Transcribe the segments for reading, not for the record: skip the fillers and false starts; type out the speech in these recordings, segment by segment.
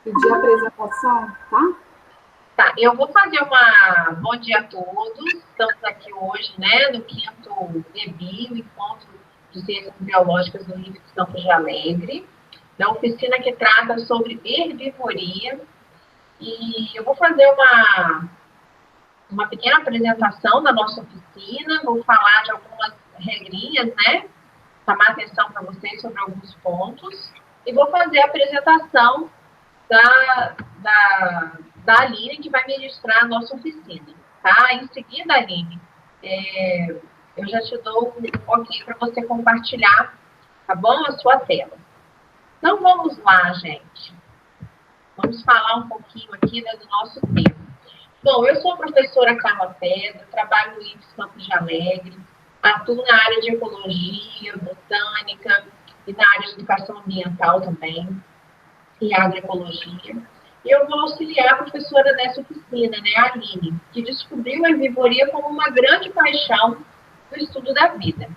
pedir a apresentação, tá? Tá, eu vou fazer uma... Bom dia a todos. Estamos aqui hoje, né, no 5º EBI, o Encontro de Ciências Biológicas do IFES Campos de Alegre, da oficina que trata sobre herbivoria. E eu vou fazer uma pequena apresentação da nossa oficina, vou falar de algumas regrinhas, né, chamar atenção para vocês sobre alguns pontos, e vou fazer a apresentação da Aline, que vai ministrar a nossa oficina, tá? Em seguida, Aline, eu já te dou um ok para você compartilhar, tá bom? A sua tela. Então, vamos lá, gente. Vamos falar um pouquinho aqui, né, do nosso tema. Bom, eu sou a professora Carla Pedra, trabalho no IFES Campos de Alegre, atuo na área de ecologia, botânica e na área de educação ambiental também, e agroecologia. E eu vou auxiliar a professora dessa oficina, né, a Aline, que descobriu a herbivoria como uma grande paixão do estudo da vida.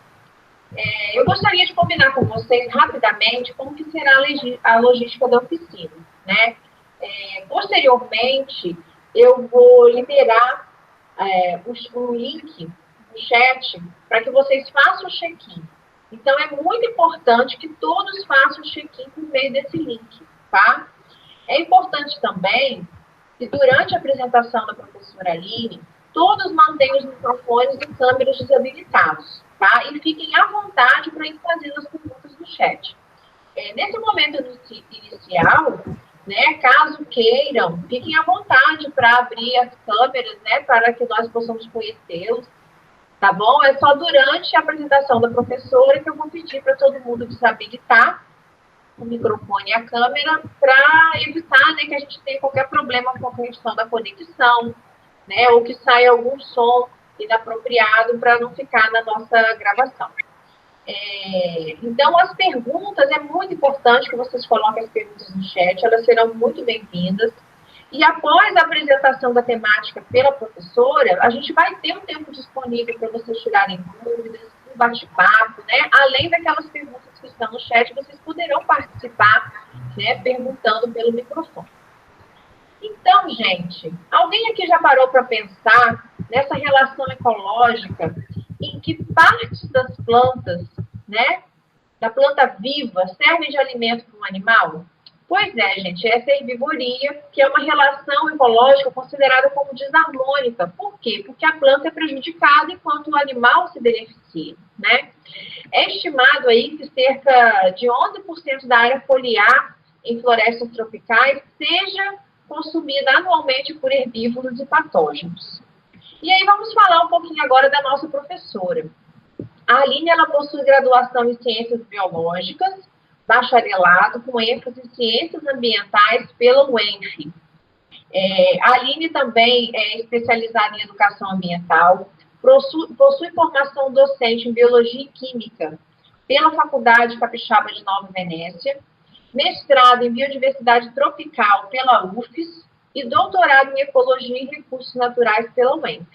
Eu gostaria de combinar com vocês rapidamente como que será a logística da oficina, né? Posteriormente, eu vou liberar um link no chat para que vocês façam o check-in. Então, é muito importante que todos façam o check-in por meio desse link, tá? É importante também que, durante a apresentação da professora Aline, todos mantenham os microfones e câmeras desabilitados, tá? E fiquem à vontade para ir fazendo as perguntas no chat. Nesse momento inicial, né, caso queiram, fiquem à vontade para abrir as câmeras, né, para que nós possamos conhecê-los, tá bom? É só durante a apresentação da professora que eu vou pedir para todo mundo desabilitar o microfone e a câmera para evitar, né, que a gente tenha qualquer problema com a questão da conexão, né, ou que saia algum som inapropriado para não ficar na nossa gravação. Então, as perguntas, é muito importante que vocês coloquem as perguntas no chat, elas serão muito bem-vindas. E após a apresentação da temática pela professora, a gente vai ter um tempo disponível para vocês tirarem dúvidas, um bate-papo, né? Além daquelas perguntas que estão no chat, vocês poderão participar, né, perguntando pelo microfone. Então, gente, alguém aqui já parou para pensar nessa relação ecológica em que partes das plantas, né, da planta viva, servem de alimento para um animal? Pois é, gente, essa é a herbivoria, que é uma relação ecológica considerada como desarmônica. Por quê? Porque a planta é prejudicada enquanto o animal se beneficia, né? É estimado aí que cerca de 11% da área foliar em florestas tropicais seja consumida anualmente por herbívoros e patógenos. E aí vamos falar um pouquinho agora da nossa professora. A Aline, ela possui graduação em Ciências Biológicas, bacharelado com ênfase em Ciências Ambientais pela UENF. A Aline também é especializada em Educação Ambiental, possui formação docente em Biologia e Química pela Faculdade Capixaba de Nova Venécia, mestrado em Biodiversidade Tropical pela UFES e doutorado em Ecologia e Recursos Naturais pela UENF.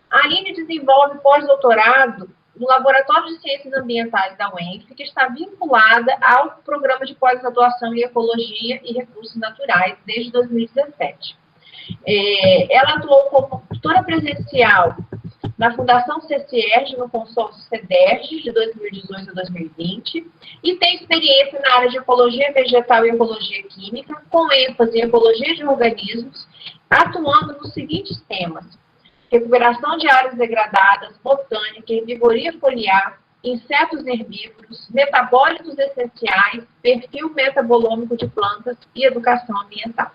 A Aline desenvolve pós-doutorado no Laboratório de Ciências Ambientais da UENF, que está vinculada ao Programa de Pós-Graduação em Ecologia e Recursos Naturais desde 2017. Ela atuou como tutora presencial na Fundação CCERJ, no consórcio CEDERJ, de 2018 a 2020, e tem experiência na área de Ecologia Vegetal e Ecologia Química, com ênfase em Ecologia de Organismos, atuando nos seguintes temas: recuperação de áreas degradadas, botânica, herbivoria foliar, insetos herbívoros, metabólitos essenciais, perfil metabolômico de plantas e educação ambiental.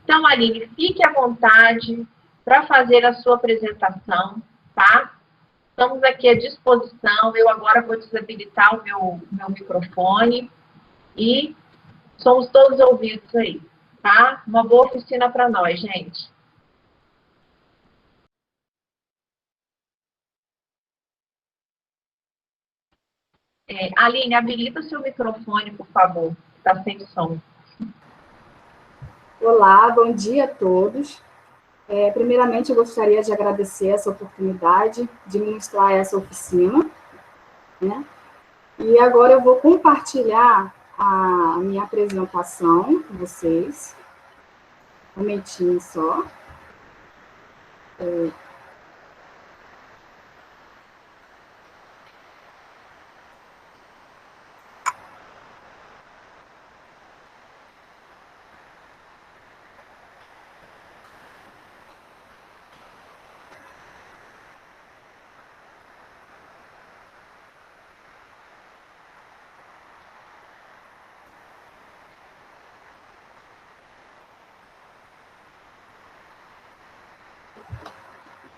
Então, Aline, fique à vontade para fazer a sua apresentação, tá? Estamos aqui à disposição. Eu agora vou desabilitar o meu microfone e somos todos ouvidos aí, tá? Uma boa oficina para nós, gente. Aline, habilita o seu microfone, por favor. Está sem som. Olá, bom dia a todos. Primeiramente, eu gostaria de agradecer essa oportunidade de ministrar essa oficina, né? E agora eu vou compartilhar a minha apresentação com vocês. Um momentinho só.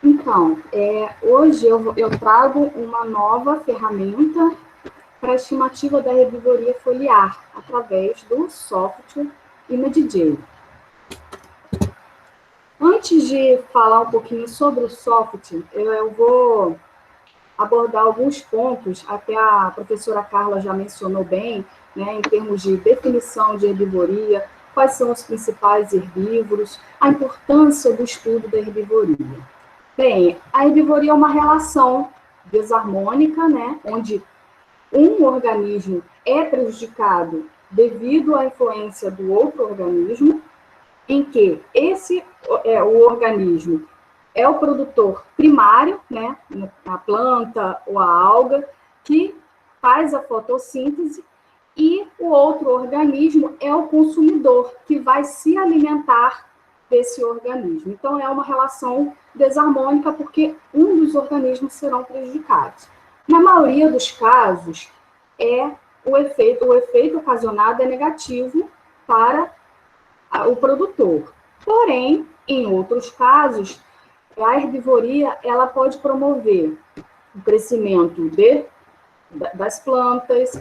Então, hoje eu trago uma nova ferramenta para a estimativa da herbivoria foliar, através do software ImageJ. Antes de falar um pouquinho sobre o software, eu vou abordar alguns pontos, até a professora Carla já mencionou bem, né, em termos de definição de herbivoria, quais são os principais herbívoros, a importância do estudo da herbivoria. Bem, a herbivoria é uma relação desarmônica, né, onde um organismo é prejudicado devido à influência do outro organismo, em que o organismo é o produtor primário, né, a planta ou a alga, que faz a fotossíntese, e o outro organismo é o consumidor, que vai se alimentar desse organismo. Então, é uma relação desarmônica, porque um dos organismos serão prejudicados. Na maioria dos casos, o efeito ocasionado é negativo para o produtor. Porém, em outros casos, a herbivoria ela pode promover o crescimento das plantas,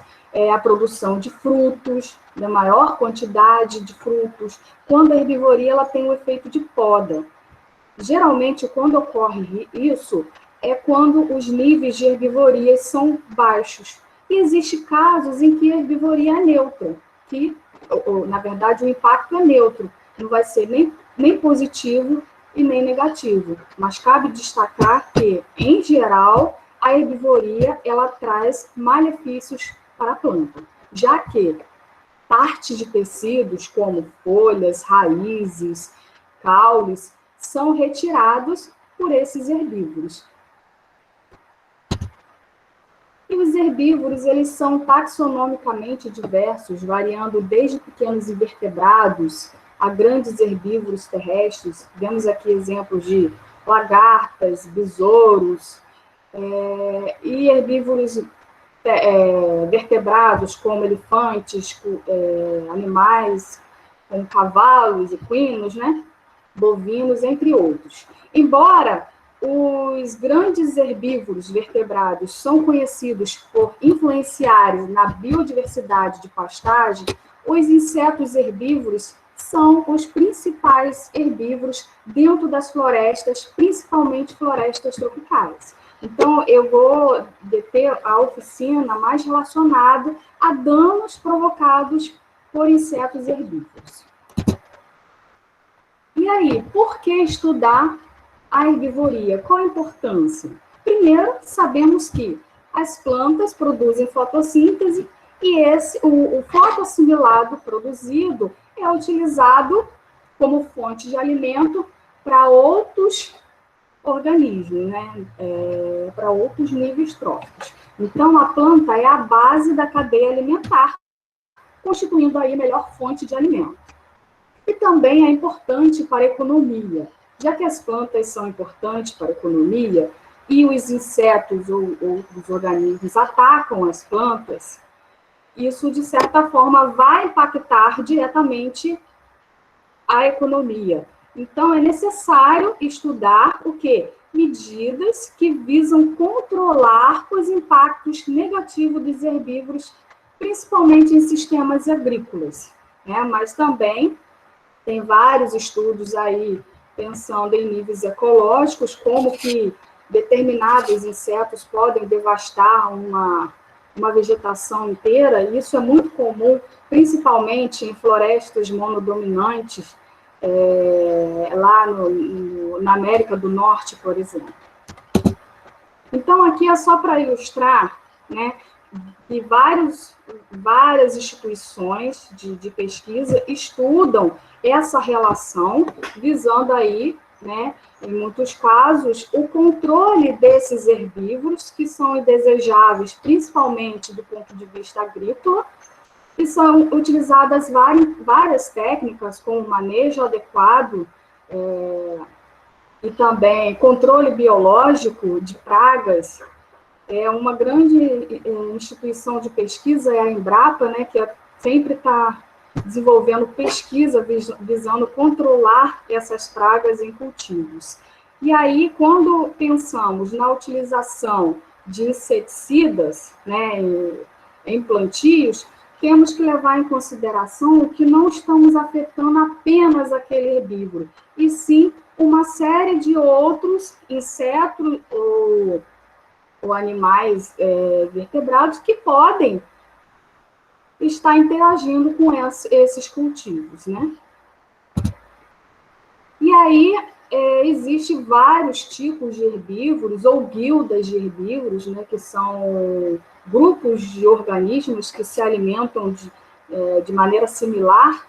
a produção de frutos, da maior quantidade de frutos, quando a herbivoria ela tem o efeito de poda. Geralmente, quando ocorre isso, é quando os níveis de herbivoria são baixos. E existem casos em que a herbivoria é neutra, que, na verdade, o impacto é neutro, não vai ser nem positivo e nem negativo. Mas cabe destacar que, em geral, a herbivoria ela traz malefícios para a planta, já que partes de tecidos, como folhas, raízes, caules, são retirados por esses herbívoros. E os herbívoros, eles são taxonomicamente diversos, variando desde pequenos invertebrados a grandes herbívoros terrestres. Vemos aqui exemplos de lagartas, besouros, e herbívoros vertebrados, como elefantes, animais, como cavalos, equinos, né? Bovinos, entre outros. Embora os grandes herbívoros vertebrados são conhecidos por influenciarem na biodiversidade de pastagem, os insetos herbívoros são os principais herbívoros dentro das florestas, principalmente florestas tropicais. Então, eu vou deter a oficina mais relacionada a danos provocados por insetos herbívoros. E aí, por que estudar a herbivoria? Qual a importância? Primeiro, sabemos que as plantas produzem fotossíntese e o fotossimilado produzido é utilizado como fonte de alimento para outros organismos, né? Para outros níveis tróficos. Então, a planta é a base da cadeia alimentar, constituindo aí a melhor fonte de alimento. E também é importante para a economia. Já que as plantas são importantes para a economia e os insetos ou outros organismos atacam as plantas, isso, de certa forma, vai impactar diretamente a economia. Então, é necessário estudar o quê? Medidas que visam controlar os impactos negativos dos herbívoros, principalmente em sistemas agrícolas, né? Mas também tem vários estudos aí pensando em níveis ecológicos, como que determinados insetos podem devastar uma vegetação inteira. Isso é muito comum, principalmente em florestas monodominantes, lá na América do Norte, por exemplo. Então, aqui é só para ilustrar, né, E várias instituições de pesquisa estudam essa relação, visando aí, né, em muitos casos, o controle desses herbívoros, que são indesejáveis, principalmente do ponto de vista agrícola, e são utilizadas várias técnicas, como manejo adequado, e também controle biológico de pragas. É uma grande instituição de pesquisa, é a Embrapa, né, que sempre está desenvolvendo pesquisa visando controlar essas pragas em cultivos. E aí, quando pensamos na utilização de inseticidas, né, em plantios, temos que levar em consideração que não estamos afetando apenas aquele herbívoro, e sim uma série de outros insetos ou animais vertebrados que podem estar interagindo com esses cultivos, né? E aí, existem vários tipos de herbívoros, ou guildas de herbívoros, né, que são grupos de organismos que se alimentam de maneira similar,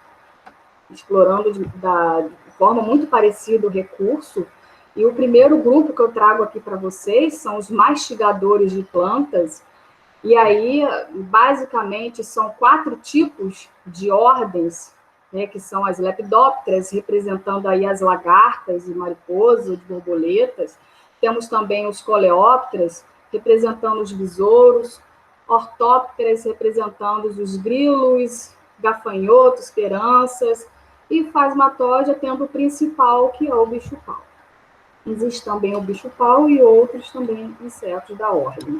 explorando de forma muito parecida o recurso. E o primeiro grupo que eu trago aqui para vocês são os mastigadores de plantas. E aí, basicamente, são 4 tipos de ordens, né, que são as lepidópteras, representando aí as lagartas e mariposas, borboletas. Temos também os coleópteras, representando os besouros, ortópteras, representando os grilos, gafanhotos, peranças, e Phasmatódia tendo o principal, que é o bicho-pau. Existe também o bicho-pau e outros também insetos da ordem.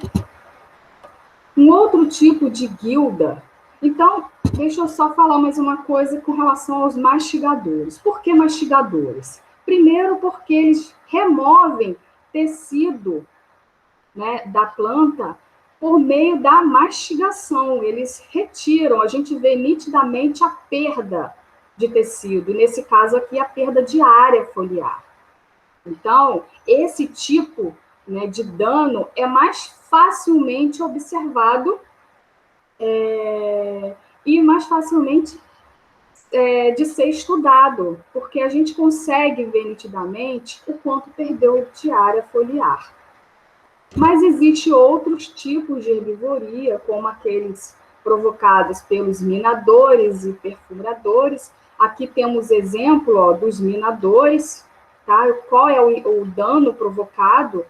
Um outro tipo de guilda. Então, deixa eu só falar mais uma coisa com relação aos mastigadores. Por que mastigadores? Primeiro, porque eles removem tecido, né, da planta por meio da mastigação. Eles retiram, a gente vê nitidamente a perda de tecido, nesse caso aqui, a perda de área foliar. Então, esse tipo, né, de dano é mais facilmente observado e mais facilmente de ser estudado, porque a gente consegue ver nitidamente o quanto perdeu de área foliar. Mas existem outros tipos de herbivoria, como aqueles provocados pelos minadores e perfuradores. Aqui temos exemplo dos minadores, tá? Qual é o dano provocado?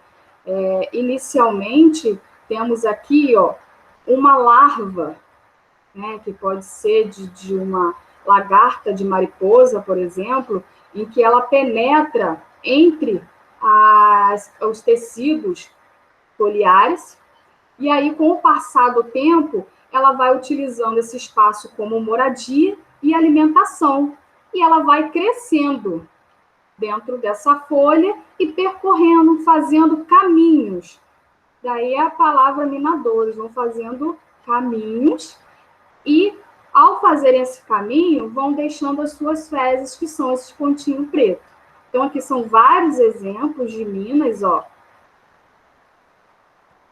Inicialmente, temos aqui uma larva, né, que pode ser de uma lagarta de mariposa, por exemplo, em que ela penetra entre os tecidos foliares, e aí, com o passar do tempo, ela vai utilizando esse espaço como moradia e alimentação, e ela vai crescendo dentro dessa folha e percorrendo, fazendo caminhos. Daí a palavra minadores, vão fazendo caminhos e, ao fazerem esse caminho, vão deixando as suas fezes, que são esses pontinhos pretos. Então, aqui são vários exemplos de minas,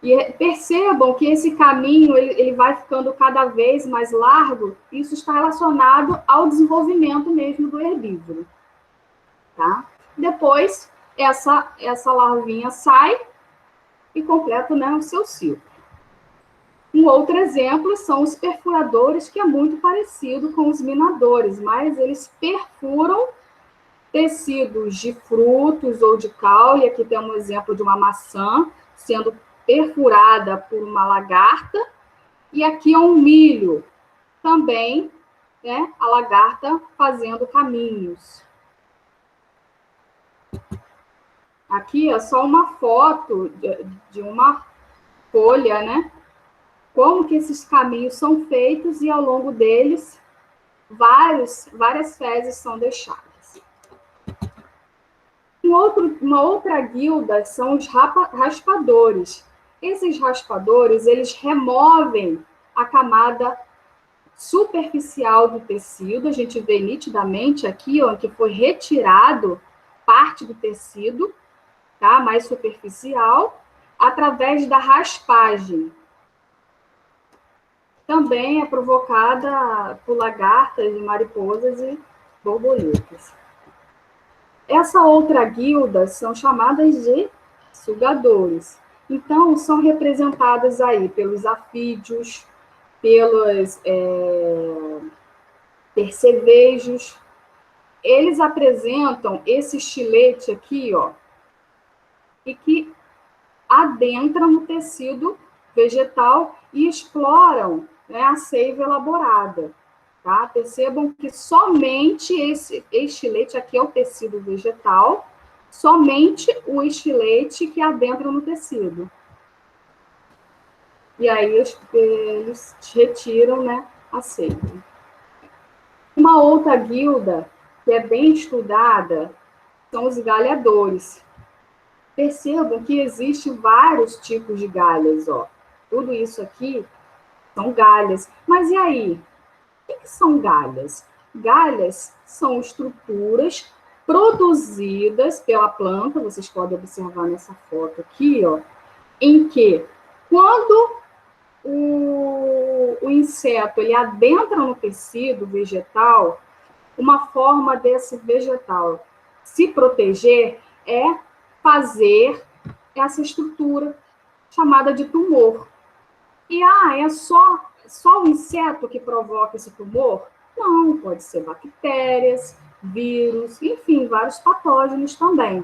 E percebam que esse caminho ele vai ficando cada vez mais largo. Isso está relacionado ao desenvolvimento mesmo do herbívoro. Tá? Depois, essa larvinha sai e completa, né, o seu ciclo. Um outro exemplo são os perfuradores, que é muito parecido com os minadores, mas eles perfuram tecidos de frutos ou de caule. Aqui tem um exemplo de uma maçã sendo perfurada por uma lagarta, e aqui é um milho, também, né, a lagarta fazendo caminhos. Aqui é só uma foto de uma folha, né? Como que esses caminhos são feitos, e ao longo deles, várias fezes são deixadas. Uma outra guilda são os raspadores. Esses raspadores, eles removem a camada superficial do tecido. A gente vê nitidamente aqui, que foi retirado parte do tecido, tá? Mais superficial, através da raspagem. também é provocada por lagartas, mariposas e borboletas. Essa outra guilda são chamadas de sugadores. Então, são representadas aí pelos afídeos, pelos percevejos. Eles apresentam esse estilete aqui, ó, e que adentram no tecido vegetal e exploram, né, a seiva elaborada. Tá? Percebam que somente esse estilete aqui é o tecido vegetal, somente o estilete que adentra no tecido. E aí eles retiram, né, a seiva. Uma outra guilda que é bem estudada são os galhadores. Percebam que existem vários tipos de galhas, ó. Tudo isso aqui são galhas. Mas e aí? O que são galhas? Galhas são estruturas produzidas pela planta, vocês podem observar nessa foto aqui, ó, em que quando o inseto ele adentra no tecido vegetal, uma forma desse vegetal se proteger é fazer essa estrutura chamada de tumor. E é só o inseto que provoca esse tumor? Não, pode ser bactérias, vírus, enfim, vários patógenos também.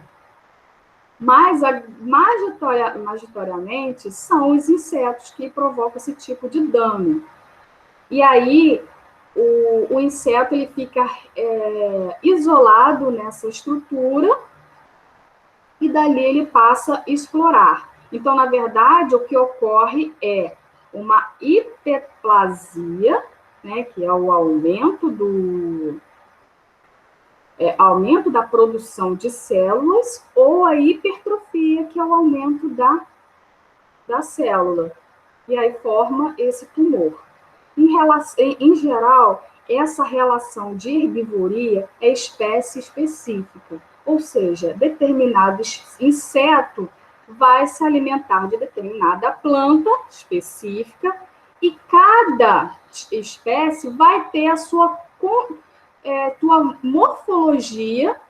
Mas, majoritariamente, são os insetos que provocam esse tipo de dano. E aí, o inseto ele fica isolado nessa estrutura e dali ele passa a explorar. Então, na verdade, o que ocorre é uma hiperplasia, né, que é o aumento da produção de células, ou a hipertrofia, que é o aumento da célula. E aí forma esse tumor. Em geral, essa relação de herbivoria é espécie específica, ou seja, determinado inseto vai se alimentar de determinada planta específica e cada espécie vai ter a sua morfologia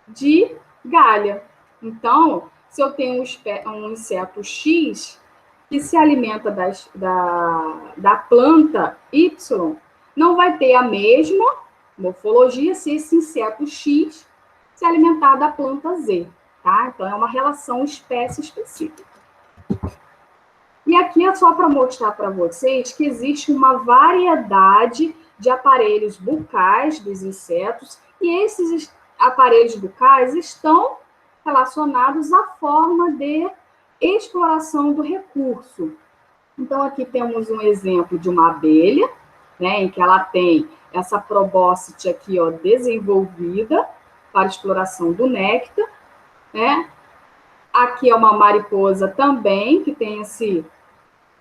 de galha. Então, se eu tenho um inseto X que se alimenta da planta Y, não vai ter a mesma morfologia se esse inseto X se alimentar da planta Z. Tá? Então, é uma relação espécie específica. E aqui é só para mostrar para vocês que existe uma variedade de aparelhos bucais dos insetos, e esses aparelhos bucais estão relacionados à forma de exploração do recurso. Então, aqui temos um exemplo de uma abelha, né, em que ela tem essa probóscide aqui, ó, desenvolvida para exploração do néctar, né? Aqui é uma mariposa também, que tem esse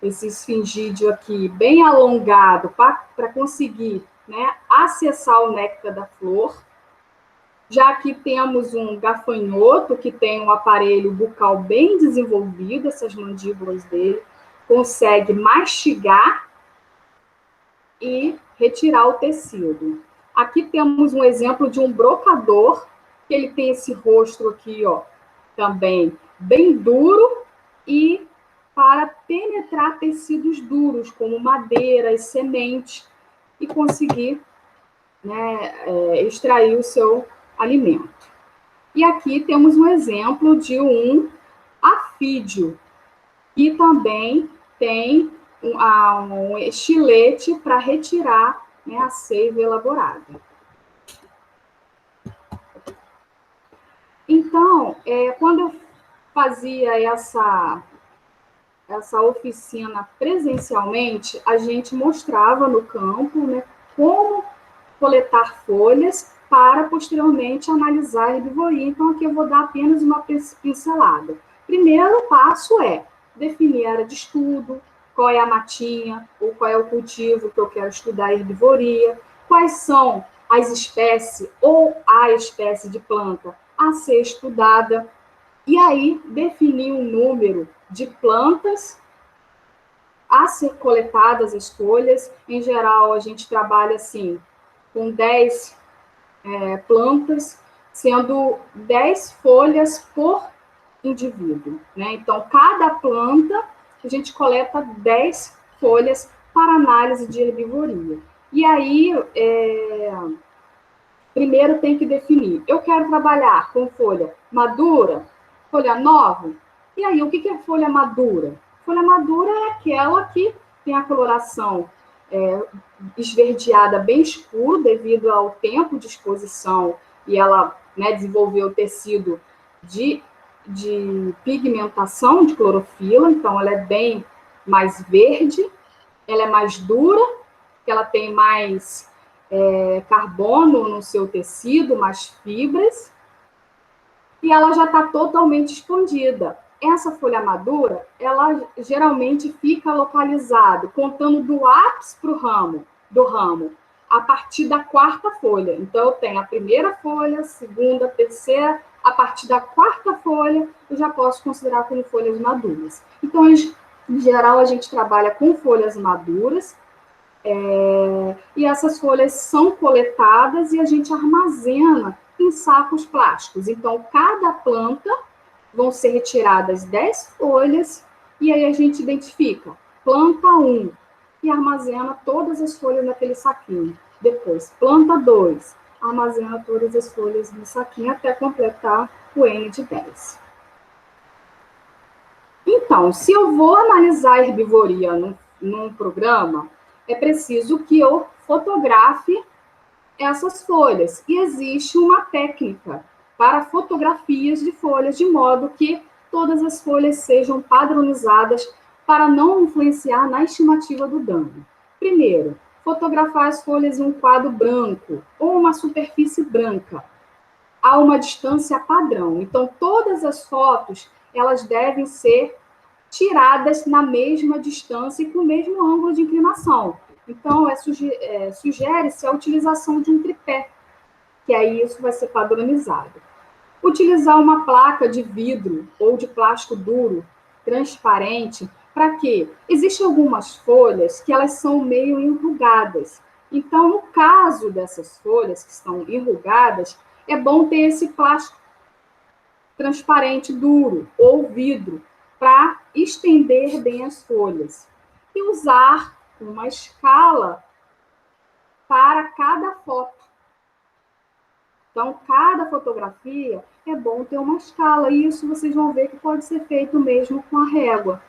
esfingídeo aqui bem alongado para conseguir, né, acessar o néctar da flor. Já aqui temos um gafanhoto que tem um aparelho bucal bem desenvolvido, essas mandíbulas dele, consegue mastigar e retirar o tecido. Aqui temos um exemplo de um brocador, que ele tem esse rosto aqui, ó, também bem duro, e para penetrar tecidos duros, como madeiras, sementes, e conseguir, né, extrair o seu alimento. E aqui temos um exemplo de um afídeo, que também tem um estilete para retirar, né, a seiva elaborada. Então, quando eu fazia essa oficina presencialmente, a gente mostrava no campo, né, como coletar folhas para posteriormente analisar a herbivoria. Então, aqui eu vou dar apenas uma pincelada. Primeiro passo é definir a área de estudo, qual é a matinha, ou qual é o cultivo que eu quero estudar a herbivoria, quais são as espécies ou a espécie de planta a ser estudada, e aí definir um número de plantas a ser coletadas as folhas. Em geral, a gente trabalha assim, com 10 plantas, sendo 10 folhas por indivíduo, né? Então, cada planta, a gente coleta 10 folhas para análise de herbivoria. E aí, primeiro tem que definir, eu quero trabalhar com folha madura, folha nova, e aí, o que é folha madura? Folha madura é aquela que tem a coloração esverdeada bem escuro, devido ao tempo de exposição, e ela, né, desenvolveu o tecido de pigmentação de clorofila, então ela é bem mais verde, ela é mais dura, ela tem mais carbono no seu tecido, mais fibras, e ela já está totalmente expandida. Essa folha madura, ela geralmente fica localizada, contando do ápice para o ramo, do ramo, a partir da quarta folha. Então, eu tenho a primeira folha, a segunda, a terceira, a partir da quarta folha, eu já posso considerar como folhas maduras. Então, em geral, a gente trabalha com folhas maduras, e essas folhas são coletadas e a gente armazena em sacos plásticos. Então, cada planta vão ser retiradas 10 folhas, e aí a gente identifica planta 1 e armazena todas as folhas naquele saquinho. Depois, planta 2, armazena todas as folhas no saquinho até completar o N de 10. Então, se eu vou analisar a herbivoria num programa, é preciso que eu fotografe essas folhas. E existe uma técnica para fotografias de folhas, de modo que todas as folhas sejam padronizadas para não influenciar na estimativa do dano. Primeiro, fotografar as folhas em um quadro branco ou uma superfície branca, a uma distância padrão. Então, todas as fotos, elas devem ser tiradas na mesma distância e com o mesmo ângulo de inclinação. Então, sugere-se a utilização de um tripé, que aí isso vai ser padronizado. Utilizar uma placa de vidro ou de plástico duro, transparente, para quê? Existem algumas folhas que elas são meio enrugadas. Então, no caso dessas folhas que estão enrugadas, é bom ter esse plástico transparente duro ou vidro para estender bem as folhas. E usar uma escala para cada foto. Então, cada fotografia é bom ter uma escala, e isso vocês vão ver que pode ser feito mesmo com a régua.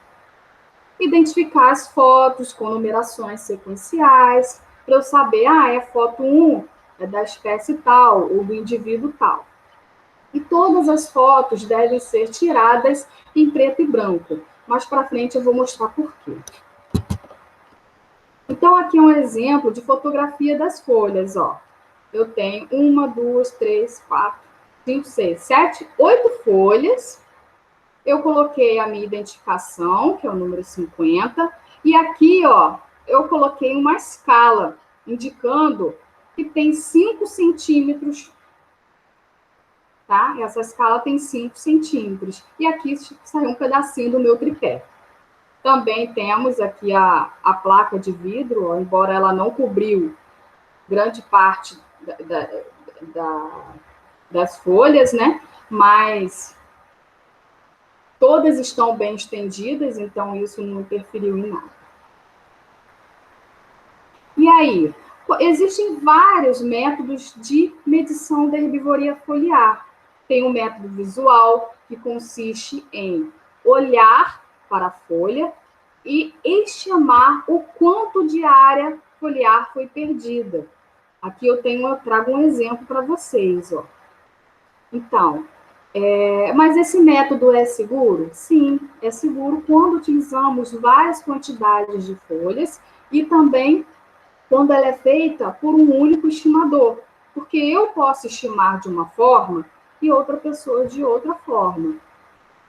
Identificar as fotos com numerações sequenciais, para eu saber, é foto 1, é da espécie tal, ou do indivíduo tal. E todas as fotos devem ser tiradas em preto e branco. Mais para frente eu vou mostrar por quê. Então, aqui é um exemplo de fotografia das folhas, ó. Eu tenho 1, 2, 3, 4, 5, 6, 7, 8 folhas. Eu coloquei a minha identificação, que é o número 50. E aqui, ó, eu coloquei uma escala, indicando que tem 5 centímetros, tá? Essa escala tem 5 centímetros. E aqui saiu um pedacinho do meu tripé. Também temos aqui a placa de vidro, ó, embora ela não cobriu grande parte das folhas, né? Mas todas estão bem estendidas, então isso não interferiu em nada. E aí, existem vários métodos de medição da herbivoria foliar. Tem o método visual, que consiste em olhar para a folha e estimar o quanto de área foliar foi perdida. Aqui eu trago um exemplo para vocês, ó. Então, mas esse método é seguro? Sim, é seguro quando utilizamos várias quantidades de folhas e também quando ela é feita por um único estimador, porque eu posso estimar de uma forma e outra pessoa de outra forma.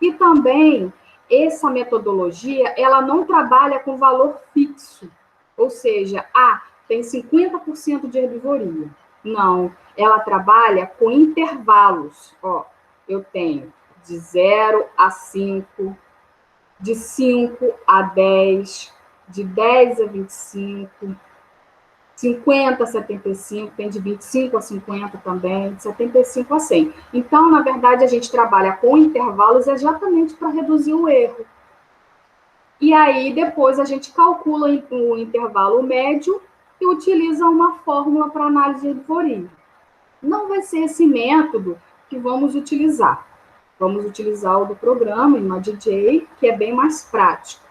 E também, essa metodologia, ela não trabalha com valor fixo, ou seja, tem 50% de herbivoria. Não, ela trabalha com intervalos. Ó, eu tenho de 0 a 5, de 5 a 10, de 10 a 25, 50 a 75, tem de 25 a 50 também, de 75 a 100. Então, na verdade, a gente trabalha com intervalos exatamente para reduzir o erro. E aí, depois, a gente calcula o intervalo médio e utiliza uma fórmula para análise de herbivoria. Não vai ser esse método que vamos utilizar. Vamos utilizar o do programa, ImaDJ, que é bem mais prático,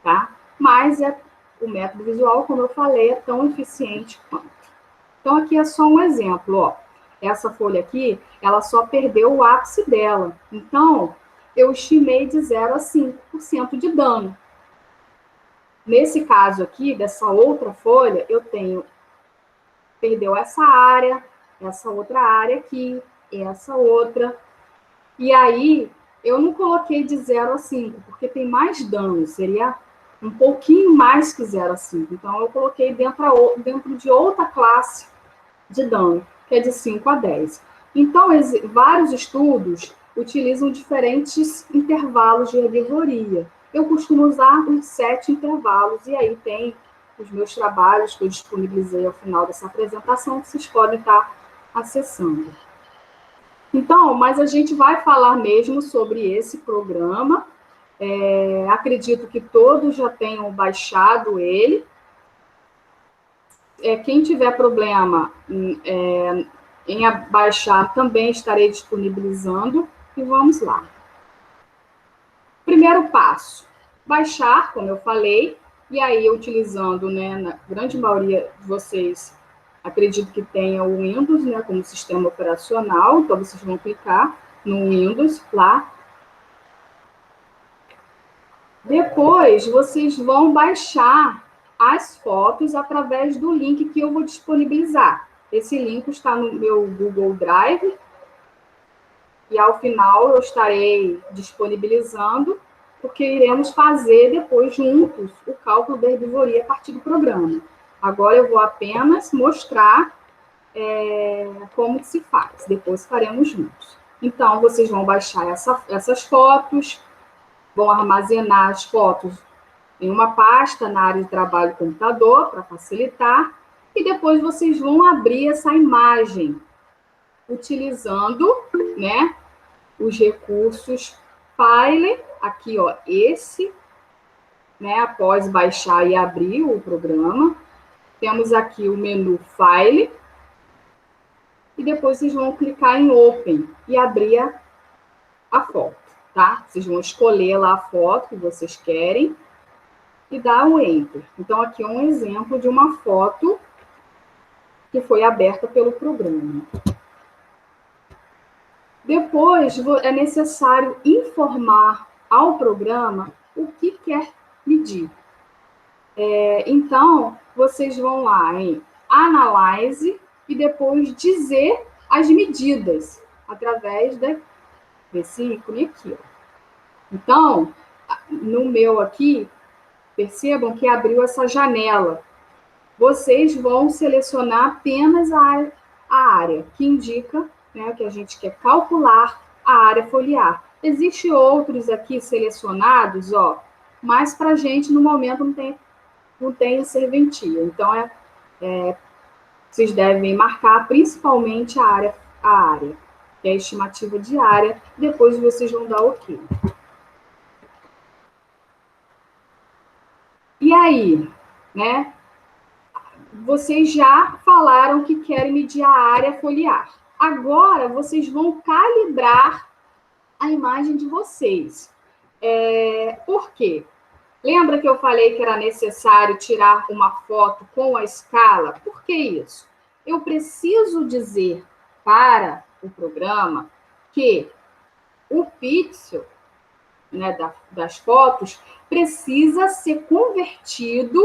tá? Mas o método visual, como eu falei, é tão eficiente quanto. Então, aqui é só um exemplo, ó. Essa folha aqui, ela só perdeu o ápice dela. Então, eu estimei de 0 a 5% de dano. Nesse caso aqui, dessa outra folha, eu tenho, perdeu essa outra área aqui, essa outra. E aí, eu não coloquei de 0 a 5, porque tem mais dano, seria um pouquinho mais que 0 a 5. Então, eu coloquei dentro de outra classe de dano, que é de 5 a 10. Então, vários estudos utilizam diferentes intervalos de herbivoria. Eu costumo usar uns 7 intervalos, e aí tem os meus trabalhos que eu disponibilizei ao final dessa apresentação, que vocês podem estar acessando. Então, mas a gente vai falar mesmo sobre esse programa. Acredito que todos já tenham baixado ele. Quem tiver problema em baixar, também estarei disponibilizando. E vamos lá. Primeiro passo, baixar, como eu falei, e aí utilizando, né, na grande maioria de vocês, acredito que tenha o Windows, né, como sistema operacional, então vocês vão clicar no Windows lá. Depois, vocês vão baixar as fotos através do link que eu vou disponibilizar. Esse link está no meu Google Drive, e ao final eu estarei disponibilizando, porque iremos fazer depois juntos o cálculo da herbivoria a partir do programa. Agora eu vou apenas mostrar como se faz, depois faremos juntos. Então, vocês vão baixar essas fotos, vão armazenar as fotos em uma pasta na área de trabalho do computador, para facilitar, e depois vocês vão abrir essa imagem, utilizando, né, os recursos File, aqui, ó, esse, né, após baixar e abrir o programa, temos aqui o menu File, e depois vocês vão clicar em Open e abrir a foto, tá? Vocês vão escolher lá a foto que vocês querem e dar um Enter. Então, aqui é um exemplo de uma foto que foi aberta pelo programa. Depois, é necessário informar ao programa o que quer medir. Então, vocês vão lá em Analyze e depois dizer as medidas através desse ícone aqui. Ó. Então, no meu aqui, percebam que abriu essa janela. Vocês vão selecionar apenas a área que indica, né, que a gente quer calcular a área foliar. Existem outros aqui selecionados, ó, mas para a gente, no momento, não tem serventia. Então, vocês devem marcar principalmente a área, que é a estimativa diária, depois vocês vão dar OK. E aí, né? Vocês já falaram que querem medir a área foliar. Agora, vocês vão calibrar a imagem de vocês. Por quê? Lembra que eu falei que era necessário tirar uma foto com a escala? Por que isso? Eu preciso dizer para o programa que o pixel, né, das fotos precisa ser convertido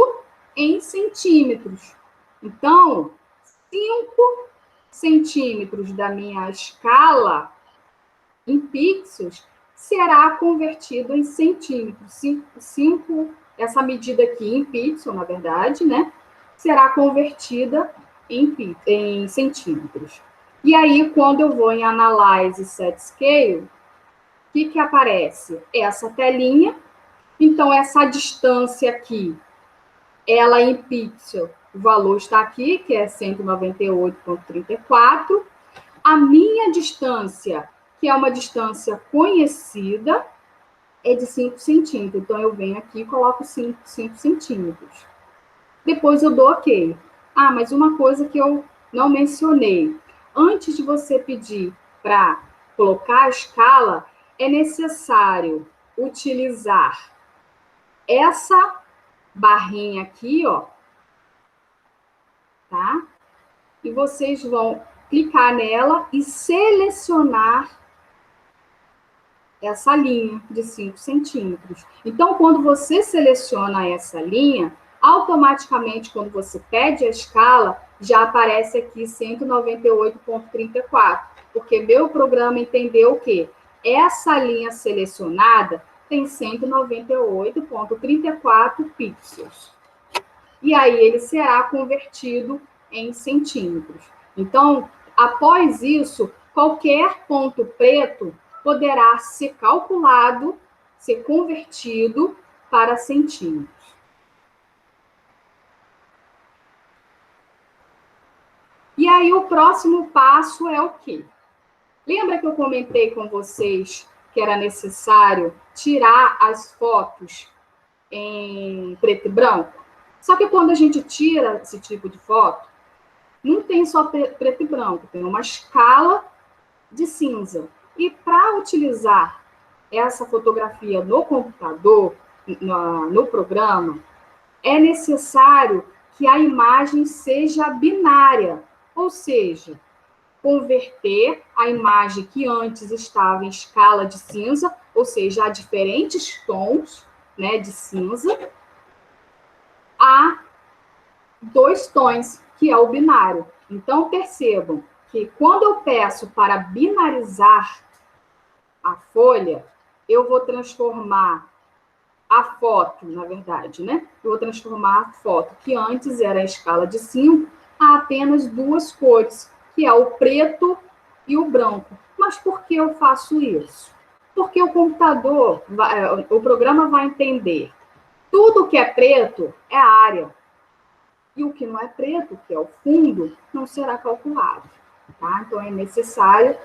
em centímetros. Então, 5 centímetros da minha escala em pixels será convertido em centímetros. 5, essa medida aqui em pixel, na verdade, né, será convertida em centímetros. E aí, quando eu vou em Analyze Set Scale, o que aparece? Essa telinha. Então, essa distância aqui ela em pixel, o valor está aqui, que é 198,34. A minha distância, que é uma distância conhecida, é de 5 centímetros. Então, eu venho aqui e coloco 5 centímetros. Depois eu dou OK. Ah, mas uma coisa que eu não mencionei. Antes de você pedir para colocar a escala, é necessário utilizar essa barrinha aqui, ó, tá? E vocês vão clicar nela e selecionar essa linha de 5 centímetros. Então, quando você seleciona essa linha, automaticamente, quando você pede a escala, já aparece aqui 198,34, porque meu programa entendeu que essa linha selecionada tem 198,34 pixels. E aí ele será convertido em centímetros. Então, após isso, qualquer ponto preto poderá ser calculado, ser convertido para centímetros. E aí o próximo passo é o quê? Lembra que eu comentei com vocês que era necessário tirar as fotos em preto e branco? Só que quando a gente tira esse tipo de foto, não tem só preto e branco, tem uma escala de cinza. E para utilizar essa fotografia no computador, no programa, é necessário que a imagem seja binária, ou seja, converter a imagem que antes estava em escala de cinza, ou seja, a diferentes tons, né, de cinza, a 2 tons, que é o binário. Então, percebam que quando eu peço para binarizar a folha, eu vou transformar a foto, na verdade, né? Eu vou transformar a foto, que antes era a escala de 5, a apenas 2 cores, que é o preto e o branco. Mas por que eu faço isso? Porque o computador, o programa vai entender tudo que é preto é área. E o que não é preto, que é o fundo, não será calculado. Tá? Então, é necessário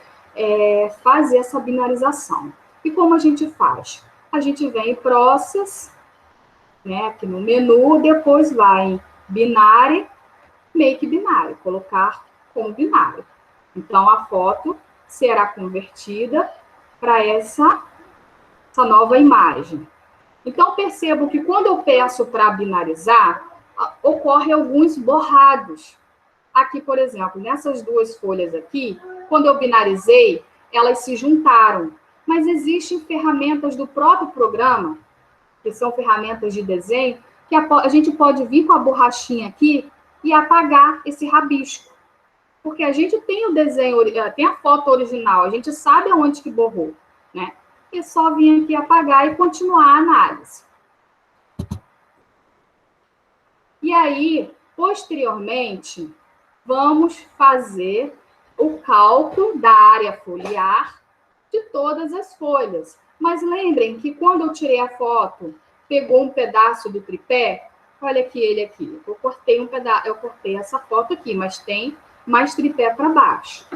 fazer essa binarização. E como a gente faz? A gente vem em Process, né, aqui no menu, depois vai em Binary, Make Binary, colocar como binário. Então, a foto será convertida para essa nova imagem. Então, percebo que quando eu peço para binarizar, ocorre alguns borrados. Aqui, por exemplo, nessas 2 folhas aqui, quando eu binarizei, elas se juntaram. Mas existem ferramentas do próprio programa, que são ferramentas de desenho, que a gente pode vir com a borrachinha aqui e apagar esse rabisco. Porque a gente tem o desenho, tem a foto original, a gente sabe aonde que borrou, né? É só vir aqui apagar e continuar a análise. E aí, posteriormente, vamos fazer o cálculo da área foliar de todas as folhas. Mas lembrem que quando eu tirei a foto, pegou um pedaço do tripé, olha aqui ele aqui. Eu cortei eu cortei essa foto aqui, mas tem mais tripé para baixo.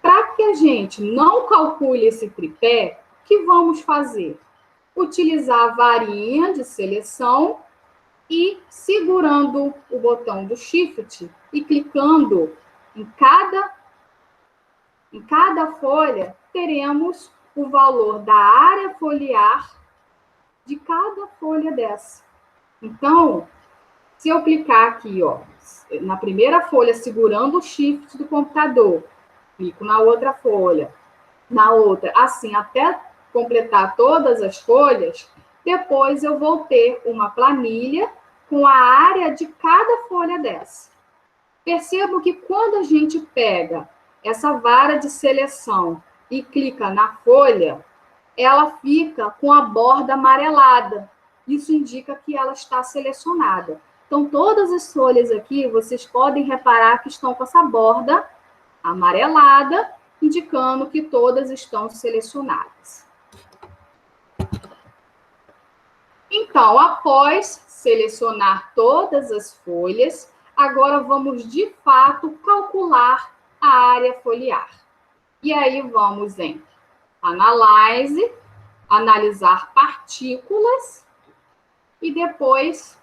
Para que a gente não calcule esse tripé, o que vamos fazer? Utilizar a varinha de seleção e segurando o botão do Shift e clicando em cada folha, teremos o valor da área foliar de cada folha dessa. Então, se eu clicar aqui, ó, na primeira folha, segurando o Shift do computador, clico na outra folha, na outra, assim, até completar todas as folhas, depois eu vou ter uma planilha com a área de cada folha dessa. Percebo que quando a gente pega essa vara de seleção e clica na folha, ela fica com a borda amarelada. Isso indica que ela está selecionada. Então, todas as folhas aqui, vocês podem reparar que estão com essa borda amarelada, indicando que todas estão selecionadas. Então, após selecionar todas as folhas. Agora vamos, de fato, calcular a área foliar. E aí vamos em Analyze, analisar partículas, e depois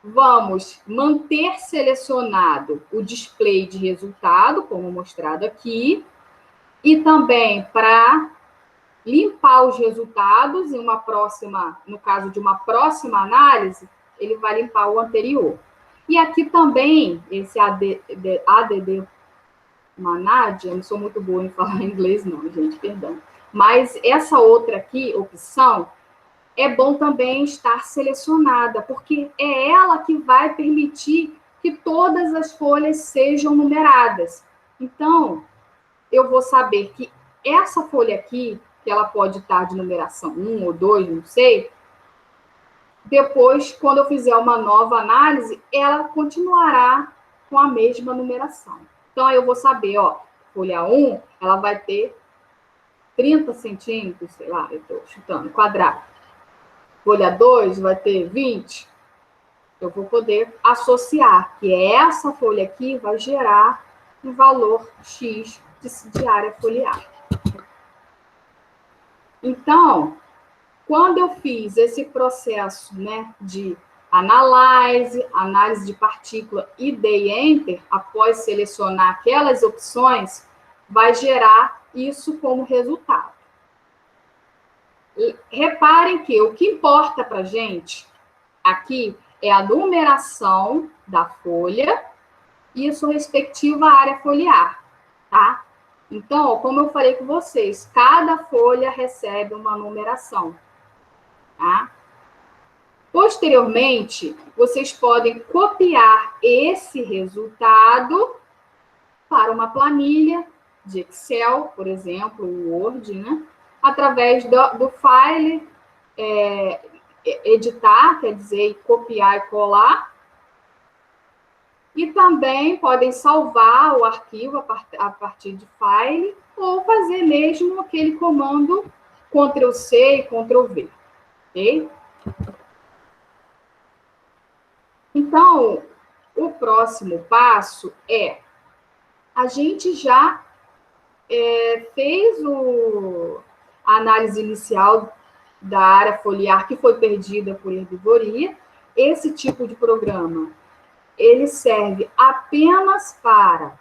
vamos manter selecionado o display de resultado, como mostrado aqui, e também para limpar os resultados em uma próxima, no caso de uma próxima análise, ele vai limpar o anterior. E aqui também, esse ADD Manad, eu não sou muito boa em falar inglês não, gente, perdão. Mas essa outra aqui, opção, é bom também estar selecionada, porque é ela que vai permitir que todas as folhas sejam numeradas. Então, eu vou saber que essa folha aqui, que ela pode estar de numeração 1 ou 2, não sei, depois, quando eu fizer uma nova análise, ela continuará com a mesma numeração. Então, aí eu vou saber, ó, folha 1, ela vai ter 30 centímetros, sei lá, eu estou chutando, quadrado. Folha 2 vai ter 20. Eu vou poder associar que essa folha aqui vai gerar um valor X de área foliar. Então, quando eu fiz esse processo, né, de análise de partícula e dei Enter, após selecionar aquelas opções, vai gerar isso como resultado. E reparem que o que importa para a gente aqui é a numeração da folha e sua respectiva área foliar, tá? Então, como eu falei com vocês, cada folha recebe uma numeração, tá? Posteriormente, vocês podem copiar esse resultado para uma planilha de Excel, por exemplo, o Word, né? Através do file, editar, quer dizer, copiar e colar. E também podem salvar o arquivo a partir de file, ou fazer mesmo aquele comando Ctrl+C e Ctrl+V, ok? Então, o próximo passo é, a gente já fez a análise inicial da área foliar que foi perdida por herbivoria. Esse tipo de programa, ele serve apenas para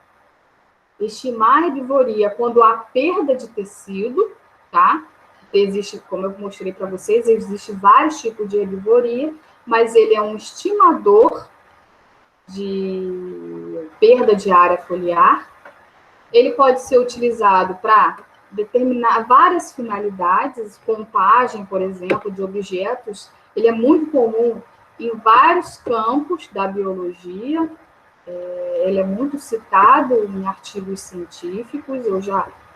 estimar a herbivoria quando há perda de tecido, tá? Existe, como eu mostrei para vocês, existe vários tipos de herbivoria, mas ele é um estimador de perda de área foliar. Ele pode ser utilizado para determinar várias finalidades, contagem, por exemplo, de objetos. Ele é muito comum em vários campos da biologia. Ele é muito citado em artigos científicos. Eu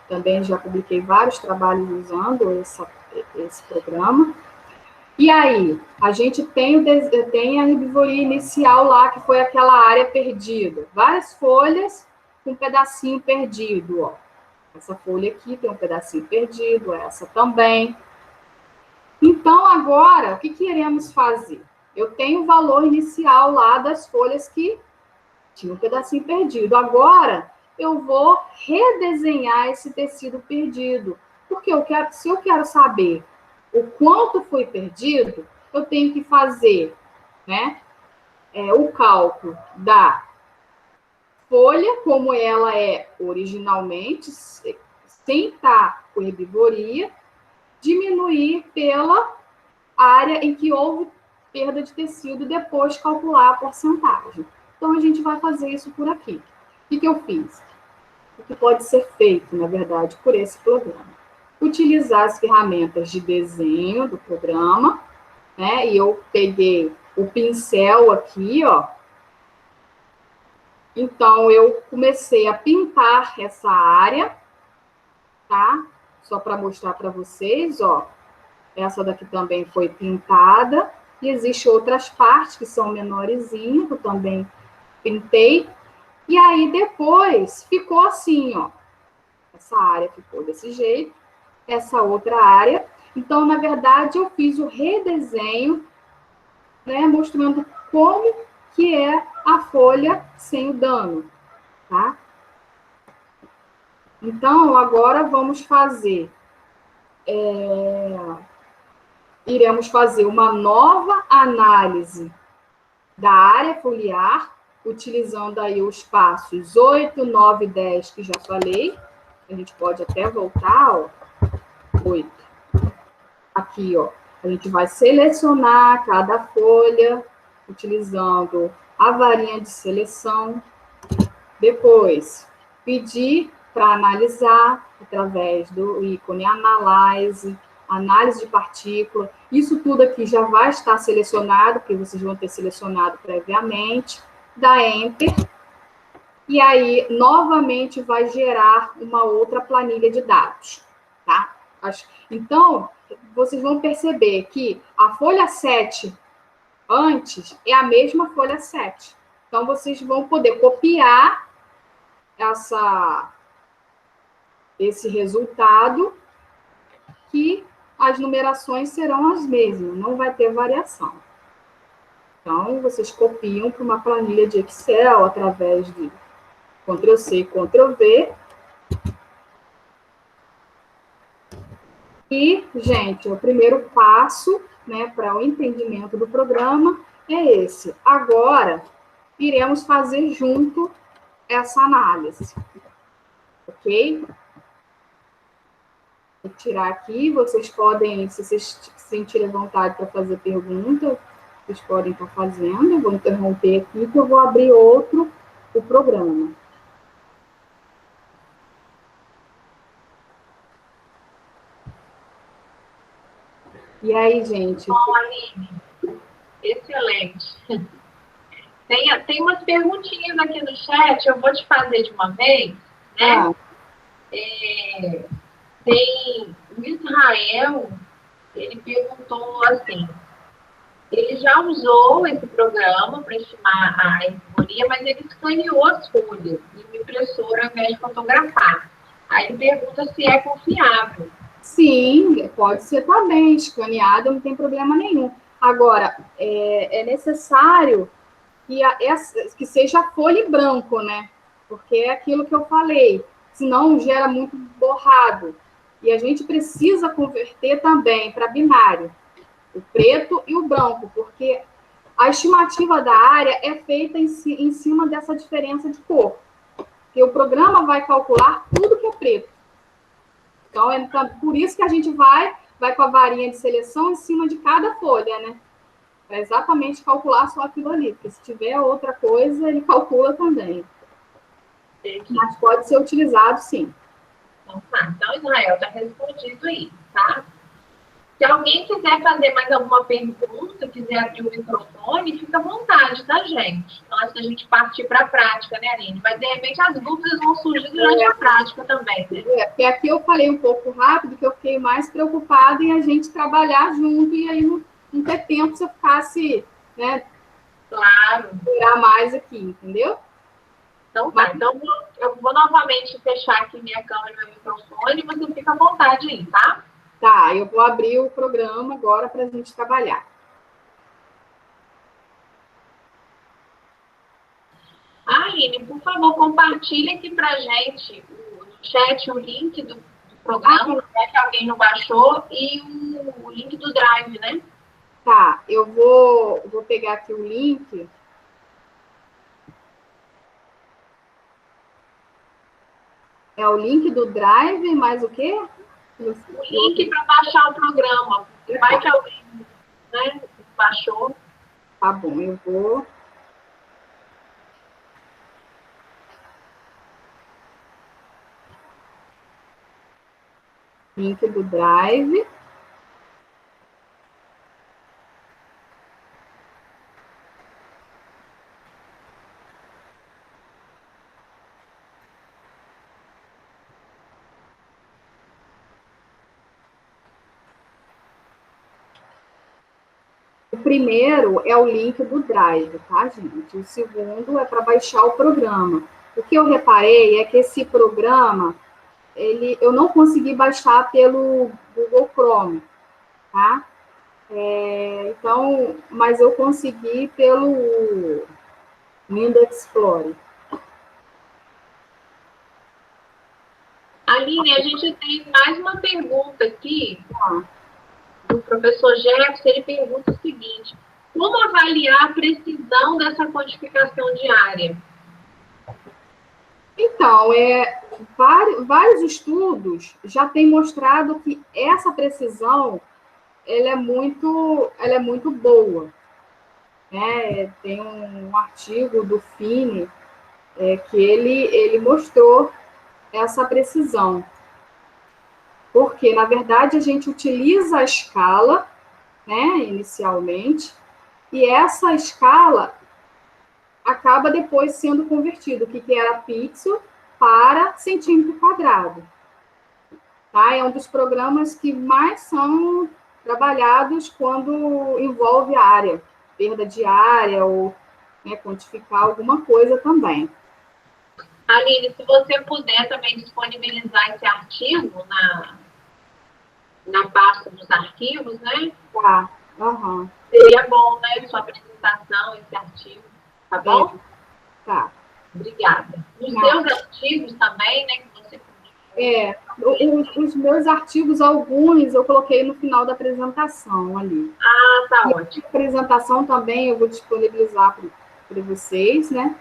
também já publiquei vários trabalhos usando esse programa. E aí, a gente tem a herbivoria inicial lá, que foi aquela área perdida. Várias folhas com um pedacinho perdido, ó. Essa folha aqui tem um pedacinho perdido, essa também. Então, agora, o que iremos fazer? Eu tenho o valor inicial lá das folhas que tinham um pedacinho perdido. Agora, eu vou redesenhar esse tecido perdido. Porque se eu quero saber o quanto foi perdido, eu tenho que fazer, né, o cálculo da folha, como ela é originalmente, sem estar com herbivoria, diminuir pela área em que houve perda de tecido, depois calcular a porcentagem. Então, a gente vai fazer isso por aqui. O que eu fiz? O que pode ser feito, na verdade, por esse programa? Utilizar as ferramentas de desenho do programa, né? E eu peguei o pincel aqui, ó. Então, eu comecei a pintar essa área, tá? Só para mostrar para vocês, ó. Essa daqui também foi pintada. E existem outras partes que são menorzinhas, que eu também pintei. E aí, depois, ficou assim, ó. Essa área ficou desse jeito. Essa outra área. Então, na verdade, eu fiz o redesenho né, mostrando como que é a folha sem o dano, tá? Então, agora vamos fazer, iremos fazer uma nova análise da área foliar, utilizando aí os passos 8, 9 e 10, que já falei. A gente pode até voltar, ó, 8. Aqui, ó, a gente vai selecionar cada folha, utilizando a varinha de seleção. Depois, pedir para analisar através do ícone Analyze, análise de partícula. Isso tudo aqui já vai estar selecionado, porque vocês vão ter selecionado previamente. Dá Enter. E aí, novamente, vai gerar uma outra planilha de dados, tá? Então, vocês vão perceber que a folha 7 antes é a mesma folha 7. Então, vocês vão poder copiar esse resultado, que as numerações serão as mesmas, não vai ter variação. Então, vocês copiam para uma planilha de Excel através de Ctrl+C e Ctrl+V. E, gente, o primeiro passo, né, para o entendimento do programa é esse. Agora, iremos fazer junto essa análise. Ok? Vou tirar aqui, vocês podem, se vocês sentirem vontade para fazer pergunta, vocês podem estar fazendo. Eu vou interromper aqui, que eu vou abrir o programa. E aí, gente? Bom, Aline, excelente. Tem umas perguntinhas aqui no chat, eu vou te fazer de uma vez, né? Tem o Israel, ele perguntou assim, ele já usou esse programa para estimar a ergonomia, mas ele escaneou as folhas em uma impressora ao invés de fotografar. Aí ele pergunta se é confiável. Sim, pode ser também, escaneado, não tem problema nenhum. Agora, é necessário que seja folha em branco, né? Porque é aquilo que eu falei, senão gera muito borrado. E a gente precisa converter também para binário, o preto e o branco, porque a estimativa da área é feita em cima dessa diferença de cor. Porque o programa vai calcular tudo que é preto. Então, por isso que a gente vai com a varinha de seleção em cima de cada folha, né? Para exatamente calcular só aquilo ali. Porque se tiver outra coisa, ele calcula também. Mas pode ser utilizado, sim. Então, tá. Então, Israel, está respondido aí, tá? Se alguém quiser fazer mais alguma pergunta, quiser abrir o microfone, fica à vontade, tá, gente? Antes da gente partir para a prática, né, Aline? Mas, de repente, as dúvidas vão surgir durante a prática também, né? Porque aqui eu falei um pouco rápido, que eu fiquei mais preocupada em a gente trabalhar junto e aí não ter tempo se eu ficasse, né? Claro. Durar mais aqui, entendeu? Então, tá. Então, eu vou novamente fechar aqui minha câmera e meu microfone e você fica à vontade aí, tá? Tá, eu vou abrir o programa agora para a gente trabalhar. Aline, por favor, compartilhe aqui para a gente no chat o link do programa, né, que alguém não baixou, e o link do Drive, né? Tá, eu vou pegar aqui o link. É o link do Drive, mais o quê? O link para baixar o programa. Vai que alguém, né, baixou. Tá bom, eu vou. Link do Drive. O primeiro é o link do Drive, tá, gente? O segundo é para baixar o programa. O que eu reparei é que esse programa, eu não consegui baixar pelo Google Chrome, tá? Então, mas eu consegui pelo Windows Explorer. Aline, a gente tem mais uma pergunta aqui do professor Jefferson. Ele pergunta o seguinte: como avaliar a precisão dessa quantificação diária? Então, vários estudos já têm mostrado que essa precisão ela é muito boa. Né? Tem um artigo do Fini que ele mostrou essa precisão. Porque, na verdade, a gente utiliza a escala, né, inicialmente, e essa escala acaba depois sendo convertida, o que era pixel para centímetro quadrado. Tá? É um dos programas que mais são trabalhados quando envolve área, perda de área ou, né, quantificar alguma coisa também. Aline, se você puder também disponibilizar esse artigo na pasta dos arquivos, né? Tá. Uhum. Seria bom, né? Sua apresentação, esse artigo. Tá bom? Tá. Obrigada. Os seus artigos também, né? Que você os meus artigos, alguns, eu coloquei no final da apresentação ali. Ah, tá ótimo. A apresentação também eu vou disponibilizar para vocês, né?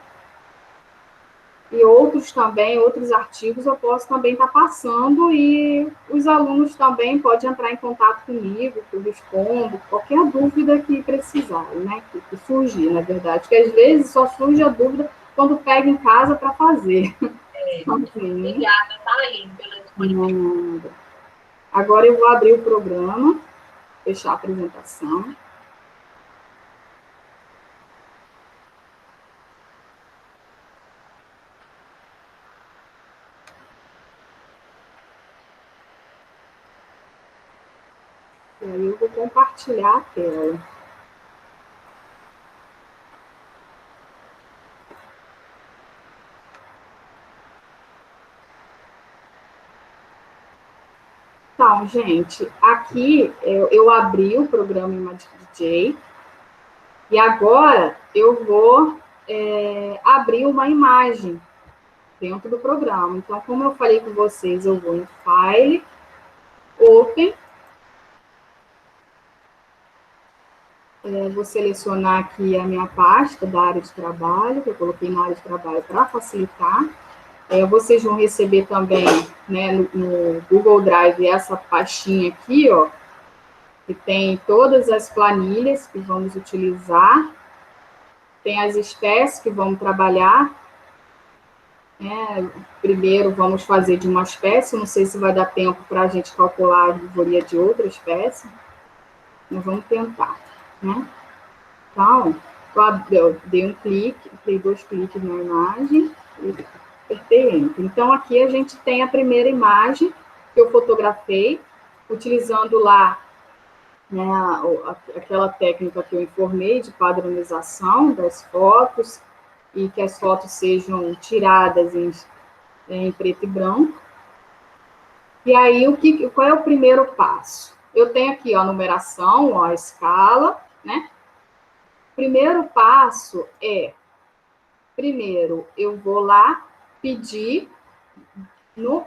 E outros também, outros artigos eu posso também estar passando e os alunos também podem entrar em contato comigo, que eu respondo qualquer dúvida que precisarem, né? Que surgir, na verdade. Porque às vezes só surge a dúvida quando pega em casa para fazer. Obrigada, tá, Aline, pela disponibilidade. Agora eu vou abrir o programa, fechar a apresentação. E aí eu vou compartilhar a tela. Então, gente, aqui eu abri o programa Imagine DJ e agora eu vou abrir uma imagem dentro do programa. Então, como eu falei com vocês, eu vou em File, Open, vou selecionar aqui a minha pasta da área de trabalho, que eu coloquei na área de trabalho para facilitar. Vocês vão receber também, né, no Google Drive essa pastinha aqui, ó, que tem todas as planilhas que vamos utilizar, tem as espécies que vamos trabalhar. Primeiro vamos fazer de uma espécie, não sei se vai dar tempo para a gente calcular a alveolia de outra espécie, mas vamos tentar, né? Então, eu dei um clique, dei 2 cliques na imagem e apertei Enter. Então, aqui a gente tem a primeira imagem que eu fotografei, utilizando lá, né, aquela técnica que eu informei de padronização das fotos e que as fotos sejam tiradas em preto e branco. E aí, qual é o primeiro passo? Eu tenho aqui ó, a numeração, ó, a escala, né? Primeiro passo primeiro, eu vou lá pedir no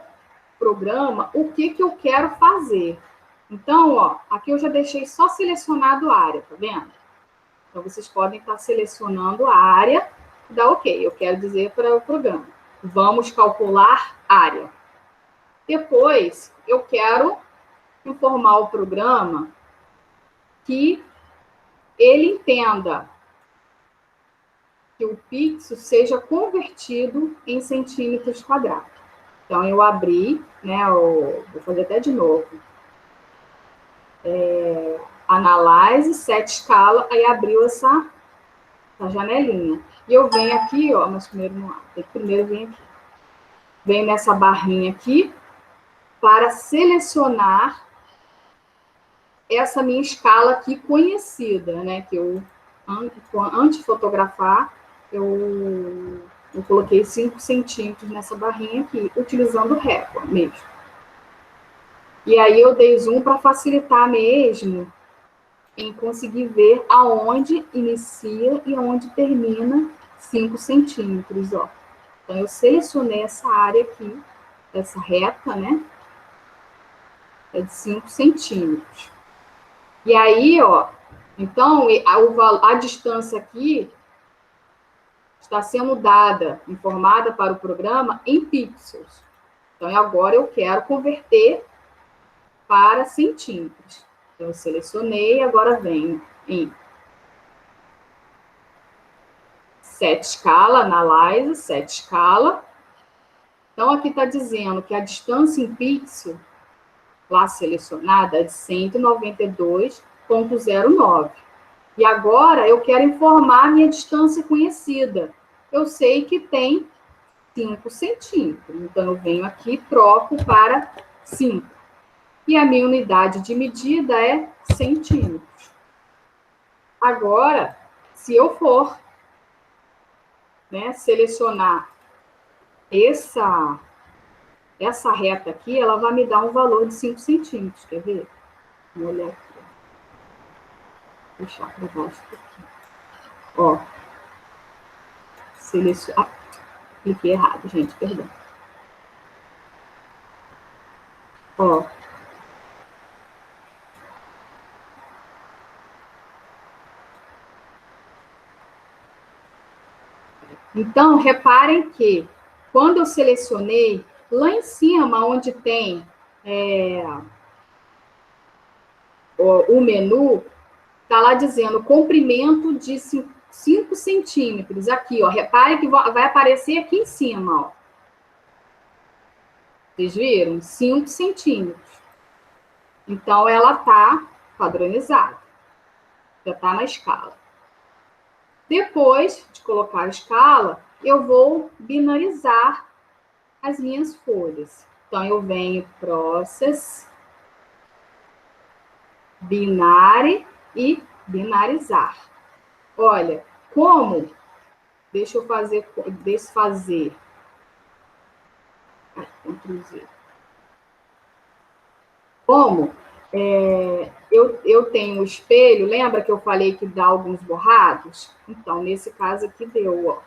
programa o que eu quero fazer. Então, ó, aqui eu já deixei só selecionado a área, tá vendo? Então, vocês podem estar selecionando a área, dá ok, eu quero dizer para o programa, vamos calcular área. Depois, eu quero informar o programa que ele entenda que o pixel seja convertido em centímetros quadrados. Então, eu abri, né, vou fazer até de novo, Analyze, Set Escala, aí abriu essa janelinha. E eu venho aqui, ó, mas primeiro não abre, primeiro vem aqui. Venho nessa barrinha aqui, para selecionar essa minha escala aqui conhecida, né, que eu, antes de fotografar, eu coloquei 5 centímetros nessa barrinha aqui, utilizando o régua mesmo. E aí eu dei zoom para facilitar mesmo em conseguir ver aonde inicia e aonde termina 5 centímetros, ó. Então, eu selecionei essa área aqui, essa reta, né? É de 5 centímetros. E aí, ó, então, a distância aqui está sendo dada, informada para o programa em pixels. Então, agora eu quero converter para centímetros. Então, eu selecionei, agora venho em set escala, analyze, set escala. Então, aqui está dizendo que a distância em pixel, lá selecionada, é de 192,09. E agora eu quero informar a minha distância conhecida. Eu sei que tem 5 centímetros. Então, eu venho aqui e troco para 5. E a minha unidade de medida é centímetros. Agora, se eu for, né, selecionar essa reta aqui, ela vai me dar um valor de 5 centímetros. Quer ver? Vamos olhar aqui. Vou deixar para baixo aqui. Ó. Selecionar. Cliquei errado, gente, perdão. Ó. Então, reparem que quando eu selecionei, lá em cima, onde tem o menu, está lá dizendo comprimento de 5 centímetros. Aqui, ó, reparem que vai aparecer aqui em cima, ó. Vocês viram? 5 centímetros. Então, ela está padronizada. Já está na escala. Depois de colocar a escala, eu vou binarizar as minhas folhas. Então, eu venho Process, Binary e binarizar. Olha, como... Deixa eu desfazer. Ctrl Z. Como eu tenho o espelho, lembra que eu falei que dá alguns borrados? Então, nesse caso aqui deu, ó.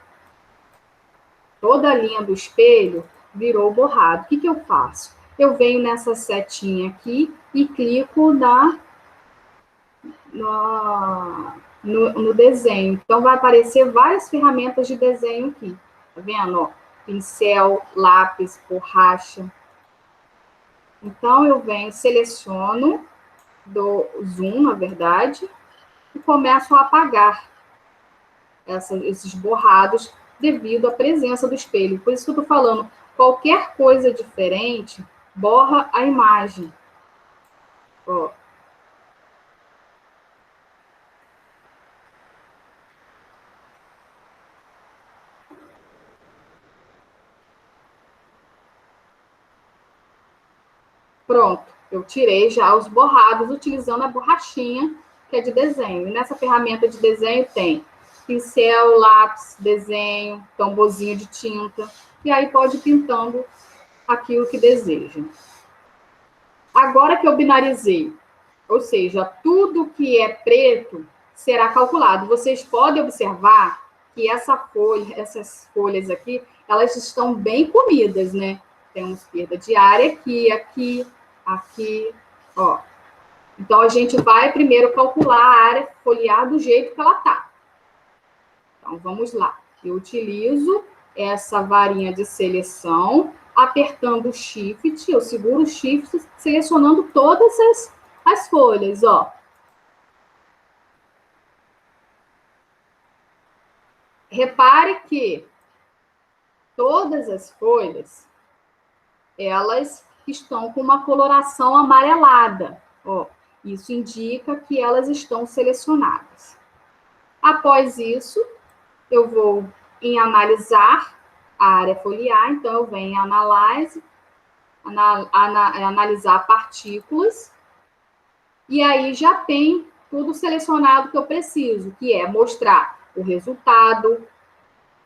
Toda a linha do espelho virou borrado. O que eu faço? Eu venho nessa setinha aqui e clico no desenho. Então, vai aparecer várias ferramentas de desenho aqui. Tá vendo? Ó, pincel, lápis, borracha. Então, eu venho, seleciono, dou zoom, na verdade, e começo a apagar esses borrados devido à presença do espelho. Por isso que eu estou falando, qualquer coisa diferente borra a imagem. Ó. Pronto, eu tirei já os borrados utilizando a borrachinha, que é de desenho. E nessa ferramenta de desenho tem pincel, lápis, desenho, tamborzinho de tinta. E aí pode ir pintando aquilo que deseja. Agora que eu binarizei, ou seja, tudo que é preto será calculado. Vocês podem observar que essas folhas aqui, elas estão bem comidas, né? Temos perda de área aqui, ó. Então, a gente vai primeiro calcular a área foliar do jeito que ela tá. Então, vamos lá. Eu utilizo essa varinha de seleção, apertando o Shift, eu seguro o Shift, selecionando todas as folhas, ó. Repare que todas as folhas, elas estão com uma coloração amarelada, ó. Isso indica que elas estão selecionadas. Após isso, eu vou em analisar a área foliar, então eu venho em Analyze, analisar partículas, e aí já tem tudo selecionado que eu preciso, que é mostrar o resultado,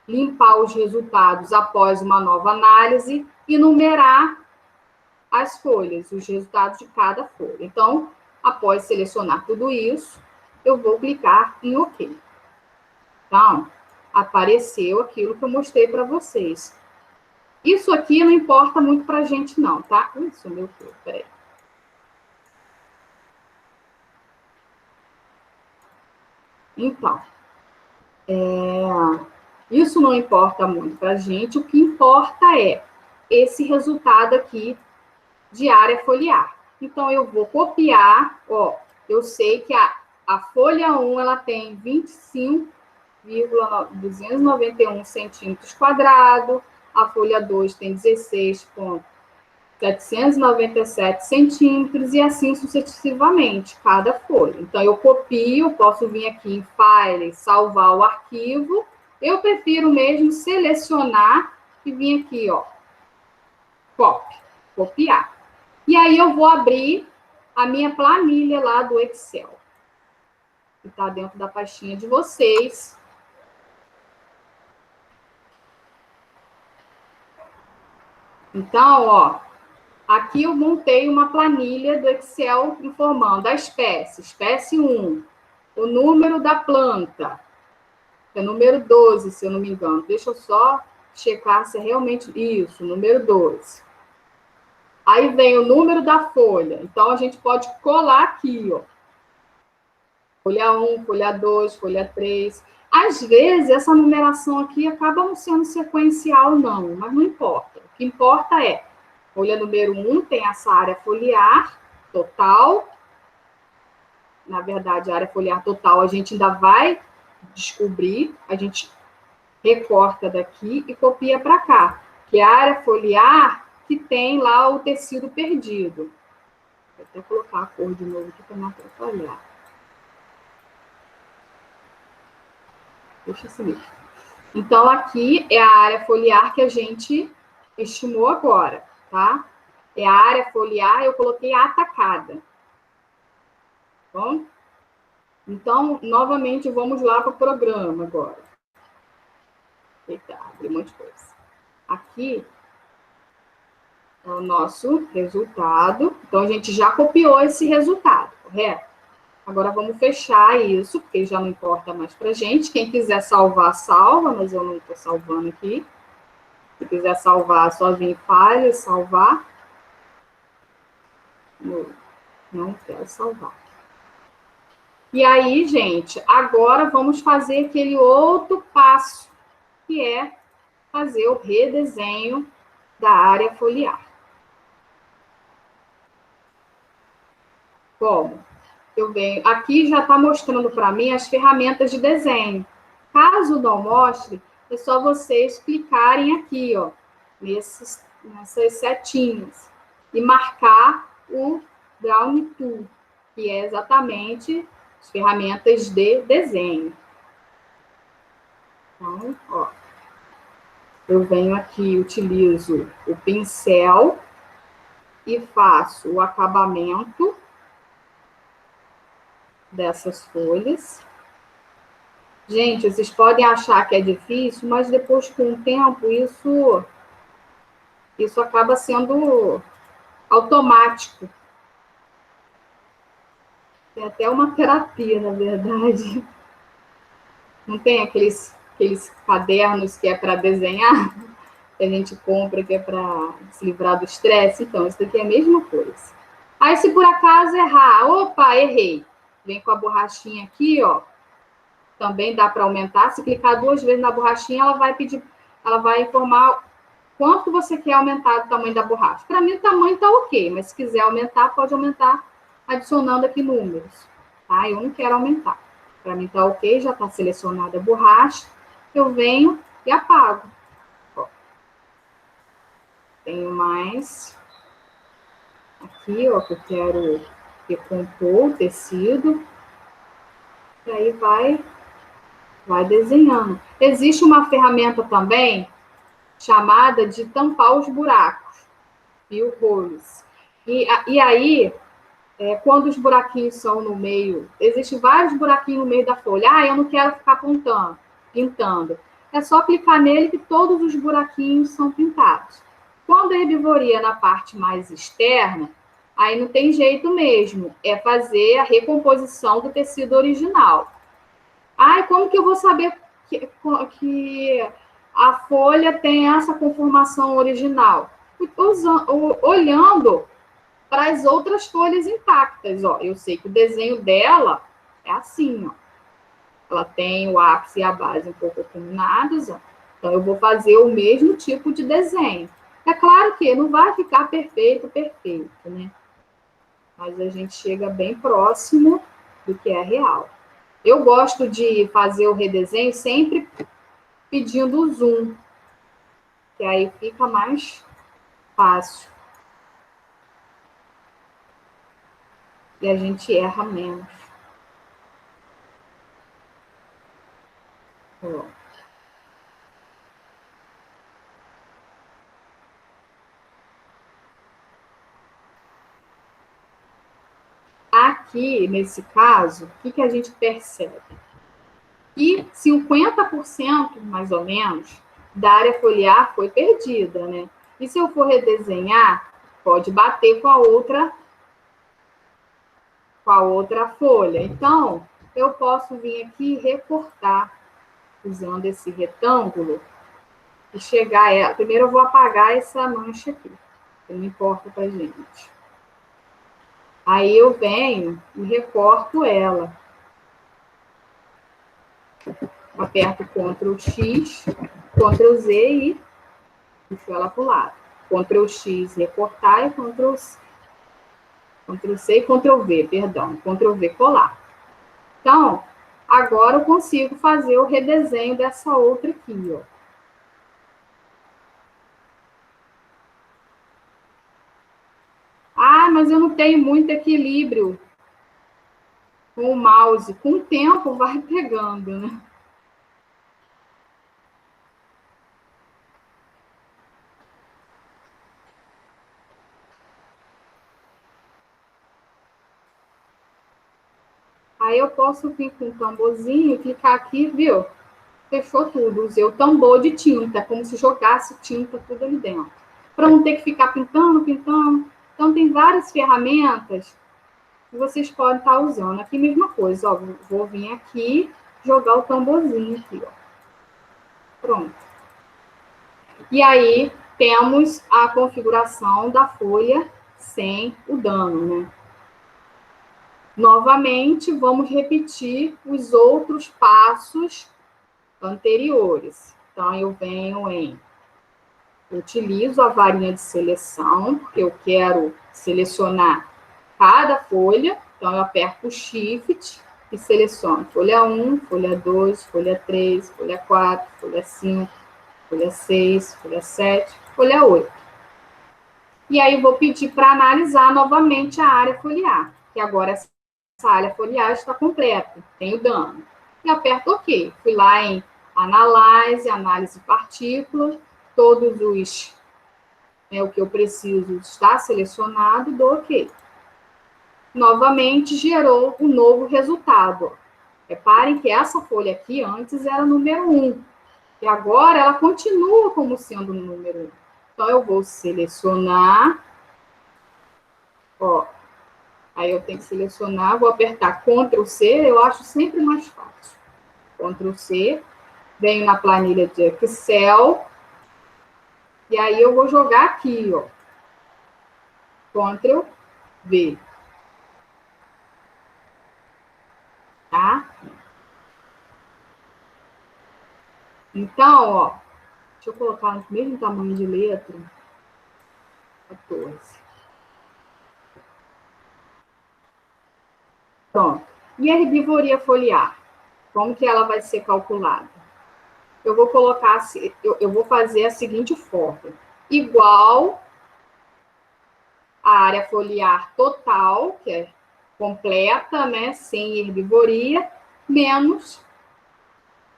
limpar os resultados após uma nova análise e numerar as folhas, os resultados de cada folha. Então, após selecionar tudo isso, eu vou clicar em OK. Então, apareceu aquilo que eu mostrei para vocês. Isso aqui não importa muito para a gente, não, tá? Isso, meu Deus, peraí. Então, isso não importa muito para a gente, o que importa é esse resultado aqui de área foliar. Então, eu vou copiar, ó, eu sei que a folha 1, ela tem 25,291 centímetros quadrados, a folha 2 tem 16,797 centímetros, e assim sucessivamente, cada folha. Então, eu copio, posso vir aqui em File, salvar o arquivo. Eu prefiro mesmo selecionar e vir aqui, ó, copy, copiar. E aí eu vou abrir a minha planilha lá do Excel, que está dentro da pastinha de vocês. Então, ó, aqui eu montei uma planilha do Excel informando a espécie 1, o número da planta, é número 12, se eu não me engano. Deixa eu só checar se é realmente isso, número 12. Aí vem o número da folha. Então, a gente pode colar aqui, ó. Folha 1, folha 2, folha 3. Às vezes, essa numeração aqui acaba não sendo sequencial, não, mas não importa. O que importa é, folha número 1 tem essa área foliar total. Na verdade, a área foliar total a gente ainda vai descobrir, a gente recorta daqui e copia para cá, que é a área foliar que tem lá o tecido perdido. Vou até colocar a cor de novo aqui para não atrapalhar. Deixa assim. Então, aqui é a área foliar que a gente estimou agora, tá? É a área foliar, eu coloquei atacada. Bom? Então, novamente, vamos lá para o programa agora. Eita, abri um monte de coisa. Aqui é o nosso resultado. Então, a gente já copiou esse resultado, correto? Agora, vamos fechar isso, porque já não importa mais para a gente. Quem quiser salvar, salva, mas eu não estou salvando aqui. Se quiser salvar, só vir em File, salvar. Não quero salvar. E aí, gente, agora vamos fazer aquele outro passo, que é fazer o redesenho da área foliar. Como? Eu venho, aqui já está mostrando para mim as ferramentas de desenho. Caso não mostre, é só vocês clicarem aqui, ó, nessas setinhas, e marcar o Drawing Tool, que é exatamente as ferramentas de desenho. Então, ó, eu venho aqui, utilizo o pincel e faço o acabamento dessas folhas. Gente, vocês podem achar que é difícil, mas depois, com o tempo, isso acaba sendo automático. É até uma terapia, na verdade. Não tem aqueles cadernos que é para desenhar, que a gente compra, que é para se livrar do estresse? Então, isso daqui é a mesma coisa. Aí, se por acaso errar, opa, errei. Vem com a borrachinha aqui, ó. Também dá para aumentar. Se clicar 2 vezes na borrachinha, ela vai informar quanto você quer aumentar o tamanho da borracha. Para mim, o tamanho está ok, mas se quiser aumentar, pode aumentar adicionando aqui números. Tá? Eu não quero aumentar. Para mim está ok, já está selecionada a borracha. Eu venho e apago. Ó. Tenho mais aqui, ó, que eu quero recompor o tecido. E aí vai desenhando. Existe uma ferramenta também chamada de tampar os buracos, fill holes. E aí, quando os buraquinhos são no meio, existem vários buraquinhos no meio da folha. Ah, eu não quero ficar pintando. É só clicar nele que todos os buraquinhos são pintados. Quando a herbivoria na parte mais externa, aí não tem jeito mesmo, é fazer a recomposição do tecido original. Ai, como que eu vou saber que a folha tem essa conformação original? Olhando para as outras folhas intactas, ó. Eu sei que o desenho dela é assim, ó. Ela tem o ápice e a base um pouco acuminados, ó. Então, eu vou fazer o mesmo tipo de desenho. É claro que não vai ficar perfeito, né? Mas a gente chega bem próximo do que é real. Eu gosto de fazer o redesenho sempre pedindo o zoom, que aí fica mais fácil. E a gente erra menos. Ó. Aqui, nesse caso, o que a gente percebe? Que 50%, mais ou menos, da área foliar foi perdida, né? E se eu for redesenhar, pode bater com a outra folha. Então, eu posso vir aqui e recortar, usando esse retângulo, e chegar a... Primeiro eu vou apagar essa mancha aqui, que não importa pra gente. Aí eu venho e recorto ela. Aperto Ctrl X, Ctrl Z e puxo ela para o lado. Ctrl X, recortar, e Ctrl C e Ctrl V, perdão. Ctrl V, colar. Então, agora eu consigo fazer o redesenho dessa outra aqui, ó. Ah, mas eu não tenho muito equilíbrio com o mouse. Com o tempo, vai pegando, né? Aí eu posso vir com o tamborzinho, clicar aqui, viu? Fechou tudo. Usei o tambor de tinta, como se jogasse tinta tudo ali dentro. Para não ter que ficar pintando. Então, tem várias ferramentas que vocês podem estar usando. Aqui, mesma coisa, ó. Vou vir aqui, jogar o tamborzinho aqui, ó. Pronto. E aí, temos a configuração da folha sem o dano, né? Novamente, vamos repetir os outros passos anteriores. Então, eu utilizo a varinha de seleção, porque eu quero selecionar cada folha. Então, eu aperto o Shift e seleciono folha 1, folha 2, folha 3, folha 4, folha 5, folha 6, folha 7, folha 8. E aí, eu vou pedir para analisar novamente a área foliar, que agora essa área foliar está completa, tem o dano. E aperto OK. Fui lá em análise partículas, todos os, o que eu preciso está selecionado, dou OK. Novamente, gerou um novo resultado. Reparem que essa folha aqui antes era número 1, e agora ela continua como sendo número 1. Então, eu vou selecionar, ó, aí eu tenho que selecionar, vou apertar Ctrl C, eu acho sempre mais fácil. Ctrl C, venho na planilha de Excel, e aí eu vou jogar aqui, ó. Ctrl V. Tá? Então, ó, deixa eu colocar no mesmo tamanho de letra. 14. Pronto. E a herbivoria foliar? Como que ela vai ser calculada? Eu vou colocar, eu vou fazer a seguinte fórmula. Igual a área foliar total, que é completa, né, sem herbivoria, menos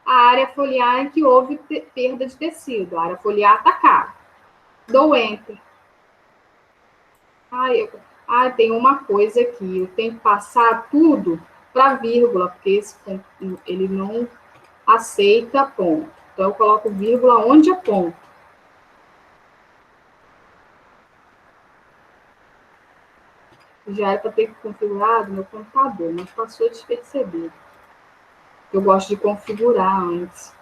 a área foliar em que houve perda de tecido, a área foliar atacada. Dou Enter. Tem uma coisa aqui, eu tenho que passar tudo para vírgula, porque ele não aceita ponto. Então, eu coloco vírgula onde é ponto. Já era para ter configurado meu computador, mas passou despercebido. Eu gosto de configurar antes.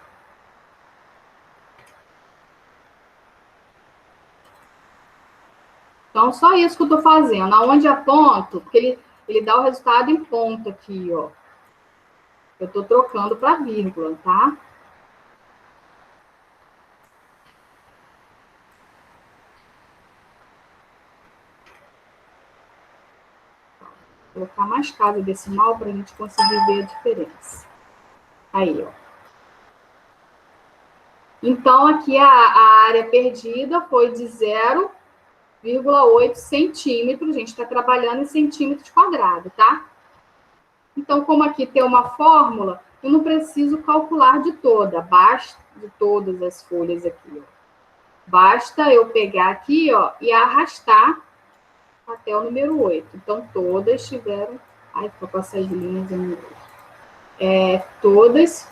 Então, só isso que eu estou fazendo. Aonde aponto, porque ele dá o resultado em ponto aqui, ó. Eu estou trocando para vírgula, tá? Vou colocar mais casa decimal para a gente conseguir ver a diferença. Aí, ó. Então, aqui a área perdida foi de 0,8 centímetros. A gente está trabalhando em centímetros quadrados, tá? Então, como aqui tem uma fórmula, eu não preciso calcular de toda, basta de todas as folhas aqui, ó. Basta eu pegar aqui, ó, e arrastar até o número 8. Então, todas tiveram... Ai, vou passar as linhas. Todas...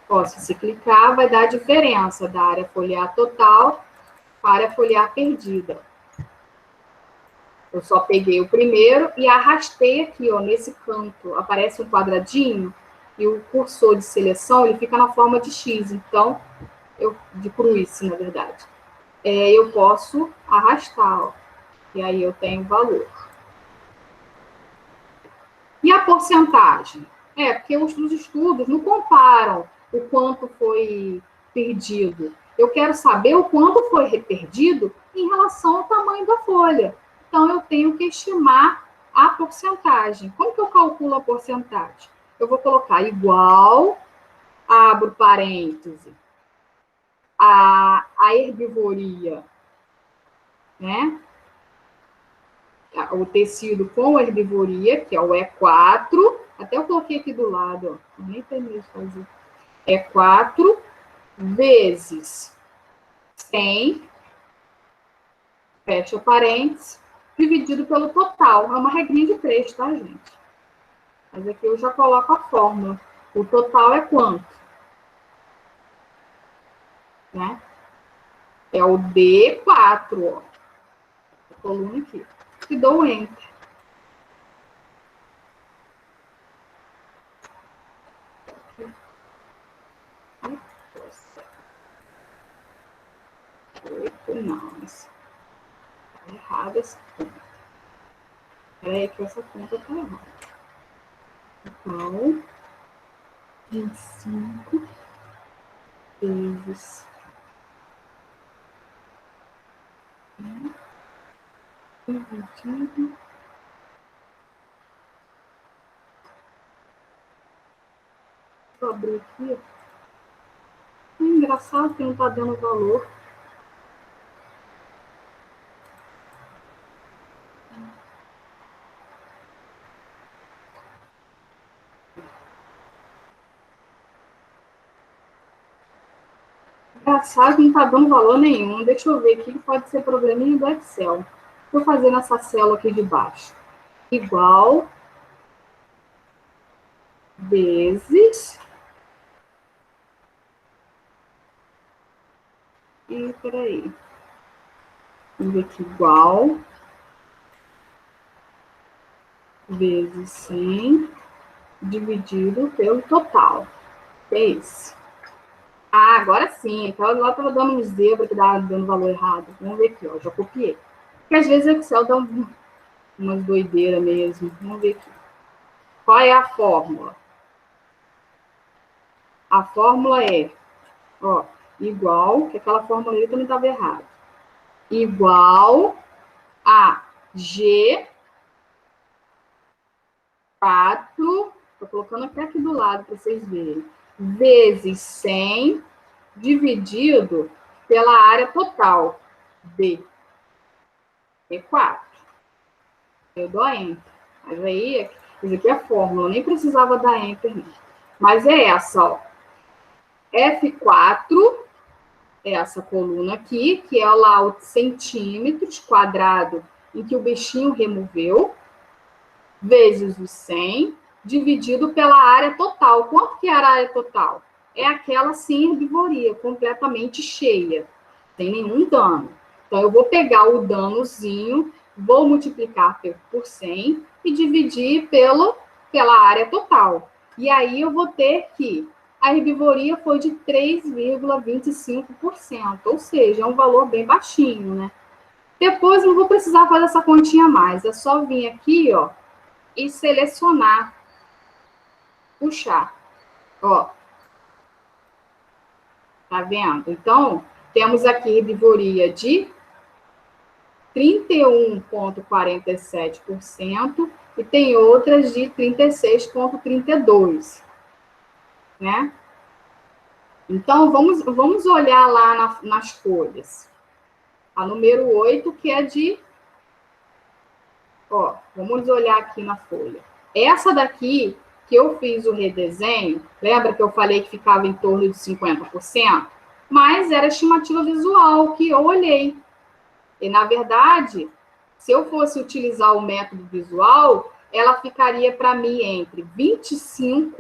Ó, se você clicar, vai dar a diferença da área foliar total para a área foliar perdida. Eu só peguei o primeiro e arrastei aqui, ó, nesse canto. Aparece um quadradinho e o cursor de seleção, ele fica na forma de X. Então, de cruzice, na verdade. Eu posso arrastar, ó, e aí eu tenho o valor. E a porcentagem? Porque os estudos não comparam o quanto foi perdido. Eu quero saber o quanto foi perdido em relação ao tamanho da folha. Então, eu tenho que estimar a porcentagem. Como que eu calculo a porcentagem? Eu vou colocar igual, abro parêntese, a herbivoria, né? O tecido com herbivoria, que é o E4, até eu coloquei aqui do lado, ó, nem terminei de fazer. E4 vezes 100, fecha parênteses, dividido pelo total. É uma regrinha de 3, tá, gente? Mas aqui eu já coloco a fórmula. O total é quanto? Né? É o D4, ó. A coluna aqui. E dou Enter. Não, isso tá errado essa conta. Peraí que essa conta tá errada. Então, 25 vezes dividido. Vou abrir aqui. É engraçado que não tá dando valor. Engraçado que não tá dando valor nenhum. Deixa eu ver aqui, pode ser probleminha do Excel. Vou fazer nessa célula aqui de baixo. Igual vezes... E peraí. Vamos ver aqui. Igual vezes 100 dividido pelo total. Que é isso. Ah, agora sim. Então, lá estava dando um zebra que estava dando valor errado. Vamos ver aqui, ó. Já copiei. Porque às vezes o Excel dá umas doideiras mesmo. Vamos ver aqui. Qual é a fórmula? A fórmula é, ó, igual, que aquela fórmula ali também estava errada. Igual a G4, estou colocando até aqui do lado para vocês verem, vezes 100 dividido pela área total, B. E4. Eu dou Enter. Mas aí, isso aqui é a fórmula, eu nem precisava dar Enter, não. Mas é essa, ó. F4, essa coluna aqui, que é lá o centímetros quadrado em que o bichinho removeu, vezes o 100, dividido pela área total. Quanto que é a área total? É aquela sem herbivoria, completamente cheia, sem nenhum dano. Então, eu vou pegar o danozinho vou multiplicar por 100 e dividir pela área total. E aí eu vou ter que a herbivoria foi de 3,25%, ou seja, é um valor bem baixinho, né? Depois eu não vou precisar fazer essa continha mais, é só vir aqui, ó, e selecionar, puxar, ó. Tá vendo? Então, temos aqui herbivoria de 31,47% e tem outras de 36,32%, né? Então, vamos olhar lá nas folhas. A número 8, que é de... Ó, vamos olhar aqui na folha. Essa daqui, que eu fiz o redesenho, lembra que eu falei que ficava em torno de 50%? Mas era estimativa visual que eu olhei. E, na verdade, se eu fosse utilizar o método visual, ela ficaria para mim entre 25%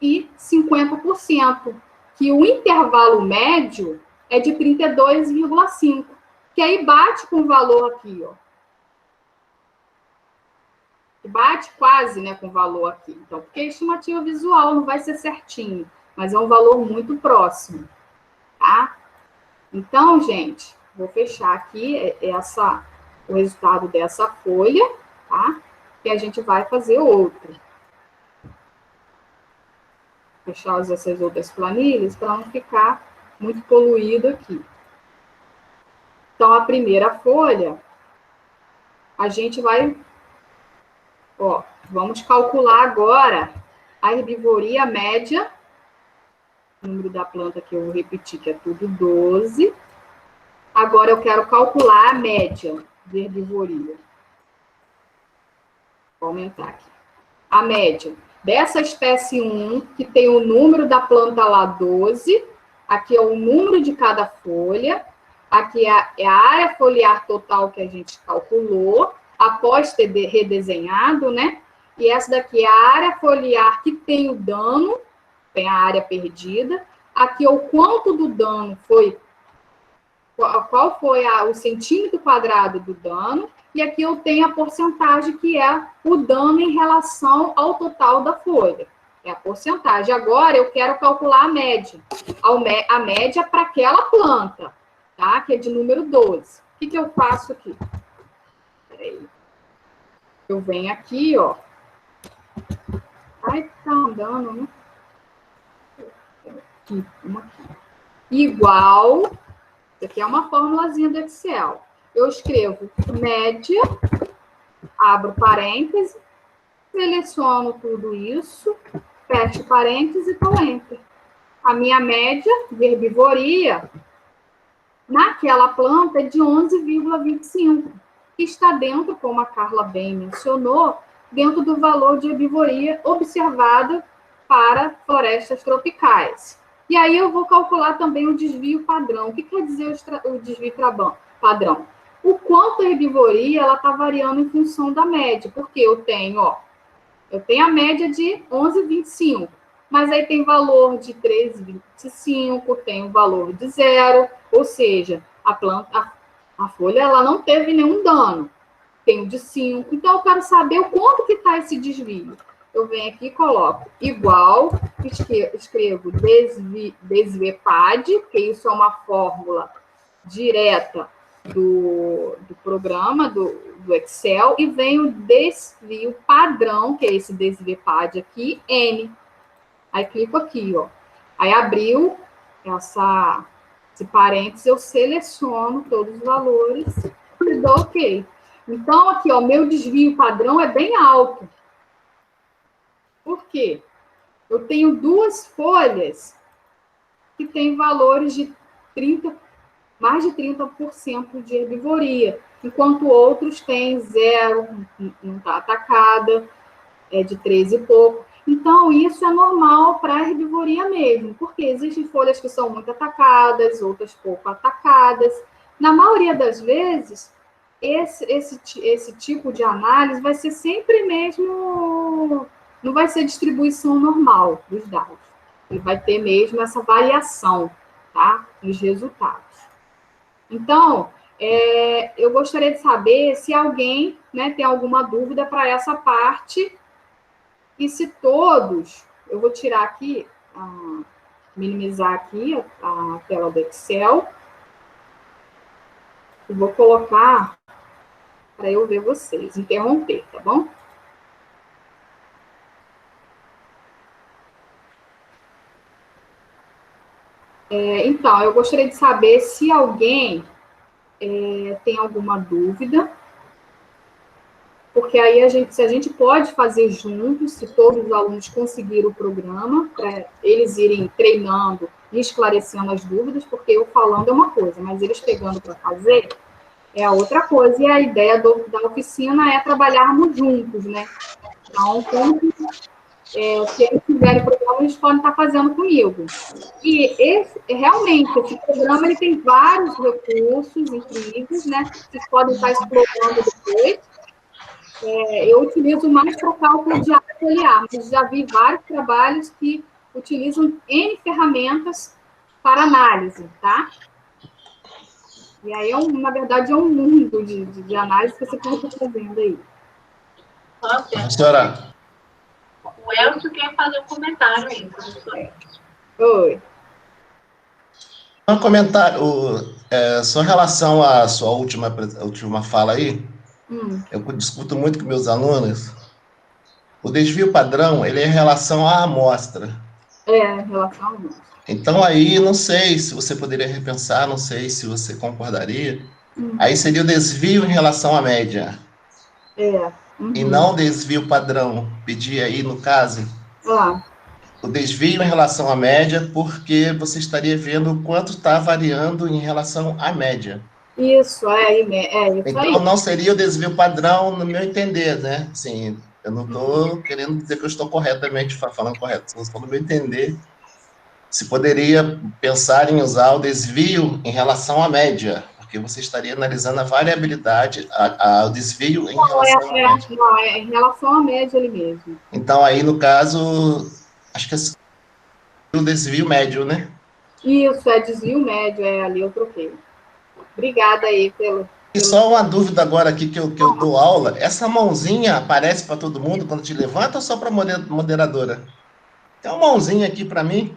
e 50%, que o intervalo médio é de 32,5%, que aí bate com o valor aqui, ó. Bate quase, né, com o valor aqui. Então, porque a estimativa visual não vai ser certinho, mas é um valor muito próximo, tá? Então, gente, vou fechar aqui o resultado dessa folha, tá? E a gente vai fazer outra. Fechar essas outras planilhas para não ficar muito poluído aqui. Então, a primeira folha, a gente vai... Ó, vamos calcular agora a herbivoria média. O número da planta que eu vou repetir, que é tudo 12. Agora eu quero calcular a média de herbivoria. Vou aumentar aqui. A média dessa espécie 1, que tem o número da planta lá 12, aqui é o número de cada folha, aqui é a área foliar total que a gente calculou, após ter redesenhado, né? E essa daqui é a área foliar que tem o dano, tem a área perdida. Aqui é o quanto do dano foi, qual foi o centímetro quadrado do dano, e aqui eu tenho a porcentagem, que é o dano em relação ao total da folha. É a porcentagem. Agora, eu quero calcular a média. A média para aquela planta, tá? Que é de número 12. O que eu faço aqui? Peraí. Eu venho aqui, ó. Ai, tá andando, né? Aqui, uma aqui. Igual... Isso aqui é uma formulazinha do Excel. Eu escrevo média, abro parêntese, seleciono tudo isso, fecho parêntese e dou Enter. A minha média de herbivoria naquela planta é de 11,25, que está dentro, como a Carla bem mencionou, dentro do valor de herbivoria observado para florestas tropicais. E aí eu vou calcular também o desvio padrão. O que quer dizer o desvio padrão? O quanto a herbivoria ela está variando em função da média, porque eu tenho a média de 11,25, mas aí tem valor de 3,25, tem o valor de 0, ou seja, a folha ela não teve nenhum dano, tem o de 5, então eu quero saber o quanto que está esse desvio. Eu venho aqui e coloco igual, escrevo desvepad, que isso é uma fórmula direta do programa, do Excel, e vem o desvio padrão, que é esse desvepad aqui, N. Aí clico aqui, ó. Aí abriu esse parênteses, eu seleciono todos os valores e dou OK. Então, aqui, ó, meu desvio padrão é bem alto. Por quê? Eu tenho duas folhas que têm valores de mais de 30% de herbivoria, enquanto outros têm 0, não está atacada, é de 13 e pouco. Então, isso é normal para a herbivoria mesmo, porque existem folhas que são muito atacadas, outras pouco atacadas. Na maioria das vezes, esse tipo de análise vai ser sempre mesmo... Não vai ser distribuição normal dos dados. Ele vai ter mesmo essa variação, tá? Nos resultados. Então, Eu gostaria de saber se alguém, né, tem alguma dúvida para essa parte, e se todos, eu vou tirar aqui, minimizar aqui a tela do Excel, e vou colocar para eu ver vocês, interromper, tá bom? Então, eu gostaria de saber se alguém tem alguma dúvida, porque aí se a gente pode fazer juntos, se todos os alunos conseguirem o programa, para eles irem treinando e esclarecendo as dúvidas, porque eu falando é uma coisa, mas eles pegando para fazer é a outra coisa, e a ideia da oficina é trabalharmos juntos, né? Então, se eles tiverem programa, eles podem estar fazendo comigo. E realmente, esse programa ele tem vários recursos incríveis, né? Vocês podem estar explorando depois. Eu utilizo mais para cálculo de área foliar, mas já vi vários trabalhos que utilizam N ferramentas para análise, tá? E aí, na verdade, é um mundo de análise que você pode estar fazendo aí. Professora. O Elcio quer fazer um comentário aí, professor. Oi. Um comentário, só em relação à sua última fala aí, eu discuto muito com meus alunos, o desvio padrão, ele é em relação à amostra. Em relação à amostra. Então, aí, não sei se você poderia repensar, não sei se você concordaria, aí seria o desvio em relação à média. E não o desvio padrão. Pedir aí, no caso, o desvio em relação à média, porque você estaria vendo o quanto está variando em relação à média. Isso, isso então, aí. Não seria o desvio padrão, no meu entender, né? Sim, eu não estou querendo dizer que eu estou corretamente falando correto, só no meu entender, se poderia pensar em usar o desvio em relação à média, porque você estaria analisando a variabilidade, o desvio em relação à média. Não, é em relação à média ali mesmo. Então, aí, no caso, acho que é o desvio médio, né? Isso, desvio médio, ali eu troquei. Obrigada aí pelo... E só uma dúvida agora aqui que eu dou aula, essa mãozinha aparece para todo mundo quando te levanta ou só para moderadora? Tem uma mãozinha aqui para mim?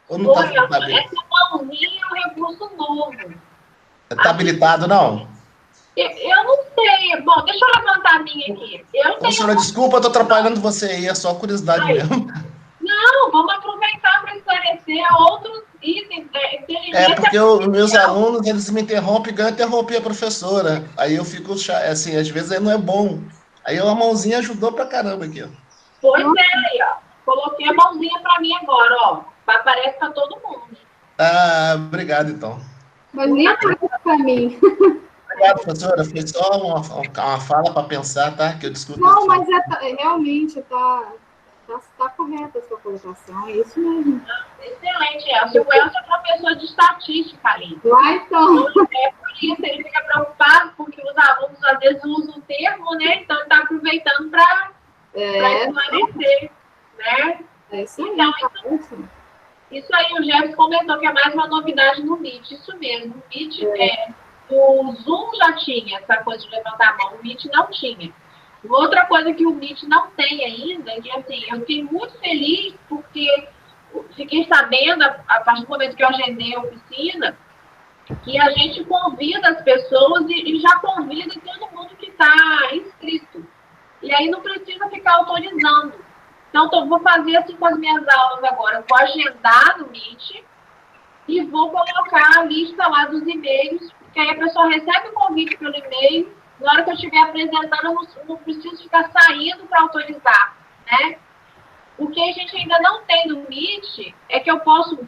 Ou não está habilitado? Essa mãozinha é um recurso novo. Está habilitado, não? Eu não sei. Bom, deixa eu levantar a minha aqui. Professora, desculpa, eu estou atrapalhando você aí, é só curiosidade mesmo. Não, vamos aproveitar para esclarecer outros itens. Porque os meus alunos, eles me interrompem, ganham interromper a professora. Aí eu fico, assim, às vezes aí não é bom. Aí a mãozinha ajudou pra caramba aqui, ó. Pois é, aí, ó. Coloquei a mãozinha para mim agora, ó. Aparece para todo mundo. Obrigado, então. Mas nem aparece para mim. Obrigado, professora. Foi só uma fala para pensar, tá? Que eu discuto. Não, mas realmente está correta a sua colocação, é isso mesmo. Excelente, Elcio. O Elcio é professor de estatística ali. Lá então. É por isso, ele fica preocupado porque os alunos às vezes usam o termo, né? Então ele está aproveitando para esclarecer, né? É isso aí. Então, isso aí, o Jefferson comentou que é mais uma novidade no Meet. Isso mesmo, o Meet o Zoom já tinha essa coisa de levantar a mão, o Meet não tinha. Outra coisa que o Meet não tem ainda, é que assim, eu fiquei muito feliz porque fiquei sabendo, a partir do momento que eu agendei a oficina, que a gente convida as pessoas e já convida todo mundo que está inscrito. E aí não precisa ficar autorizando. Então, vou fazer assim com as minhas aulas agora. Vou agendar no Meet e vou colocar a lista lá dos e-mails, porque aí a pessoa recebe o convite pelo e-mail. Na hora que eu estiver apresentando, eu não preciso ficar saindo para autorizar, né? O que a gente ainda não tem no Meet é que eu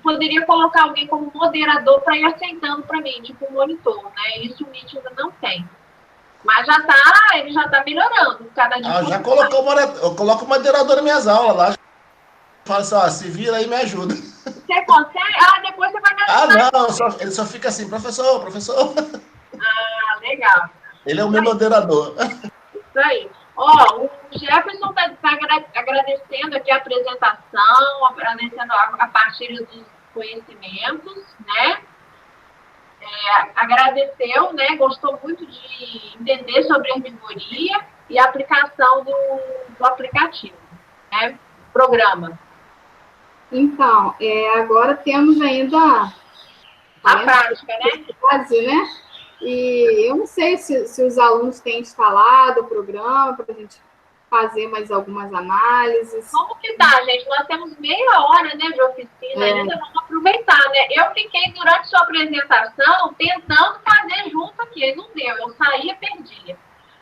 poderia colocar alguém como moderador para ir aceitando para mim, tipo um monitor, né? Isso o Meet ainda não tem. Mas ele já está melhorando. Cada dia já colocou eu coloco o moderador nas minhas aulas lá. Fala assim, se vira aí, me ajuda. Você consegue? Depois você vai me ajudar. Não, ele só fica assim, professor. Legal. Ele é o meu moderador. Isso aí. O Jefferson está agradecendo aqui a apresentação, agradecendo a partilha dos conhecimentos, né? agradeceu, né? Gostou muito de entender sobre a herbivoria e a aplicação do aplicativo, né? Programa. Então, agora temos ainda a prática, né? Quase, né? E eu não sei se os alunos têm instalado o programa para a gente fazer mais algumas análises. Como que tá, gente? Nós temos meia hora, né, de oficina ainda, vamos aproveitar, né? Eu fiquei, durante sua apresentação, tentando fazer junto aqui, não deu, eu saía, perdia.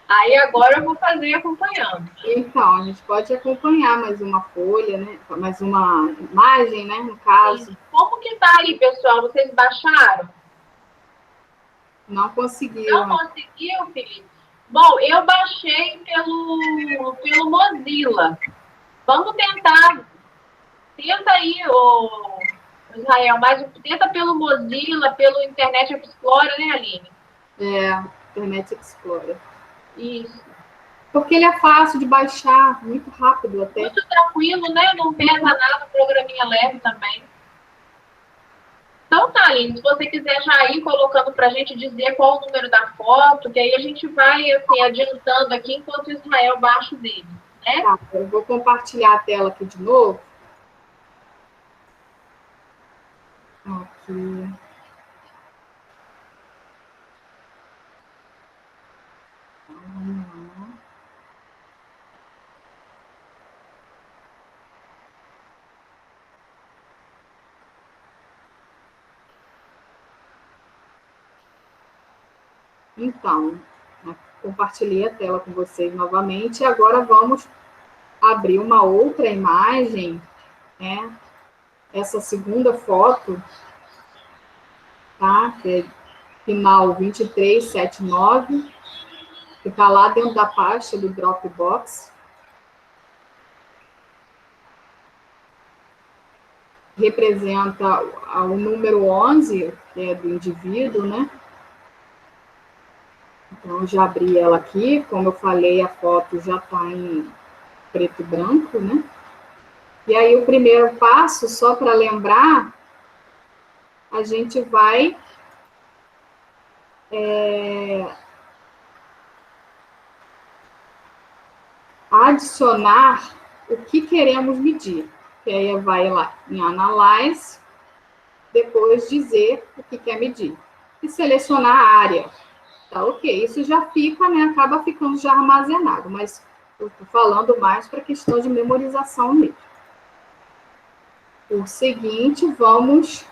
Aí agora eu vou fazer acompanhando. Então, a gente pode acompanhar mais uma folha, né? Mais uma imagem, né? No caso. Sim. Como que tá aí, pessoal? Vocês baixaram? Não conseguiu. Não conseguiu, Felipe? Bom, eu baixei pelo Mozilla. Vamos tentar. Tenta aí, Israel, mas tenta pelo Mozilla, pelo Internet Explorer, né, Aline? Internet Explorer. Isso. Porque ele é fácil de baixar, muito rápido até. Muito tranquilo, né? Não pesa nada, programinha leve também. Então tá, Aline, se você quiser já ir colocando para a gente dizer qual o número da foto, que aí a gente vai assim, adiantando aqui enquanto o Israel baixa o dele, né? Tá, eu vou compartilhar a tela aqui de novo. Aqui. Então, compartilhei a tela com vocês novamente. E agora vamos abrir uma outra imagem, né? Essa segunda foto, tá? Que é final 2379, que está lá dentro da pasta do Dropbox. Representa o número 11, que é do indivíduo, né? Então, eu já abri ela aqui. Como eu falei, a foto já está em preto e branco, né? E aí, o primeiro passo, só para lembrar, a gente vai adicionar o que queremos medir. Que aí vai lá em Analyze, depois dizer o que quer medir. E selecionar a área. Tá, ok. Isso já fica, né? Acaba ficando já armazenado, mas eu estou falando mais para questão de memorização mesmo. Por seguinte, vamos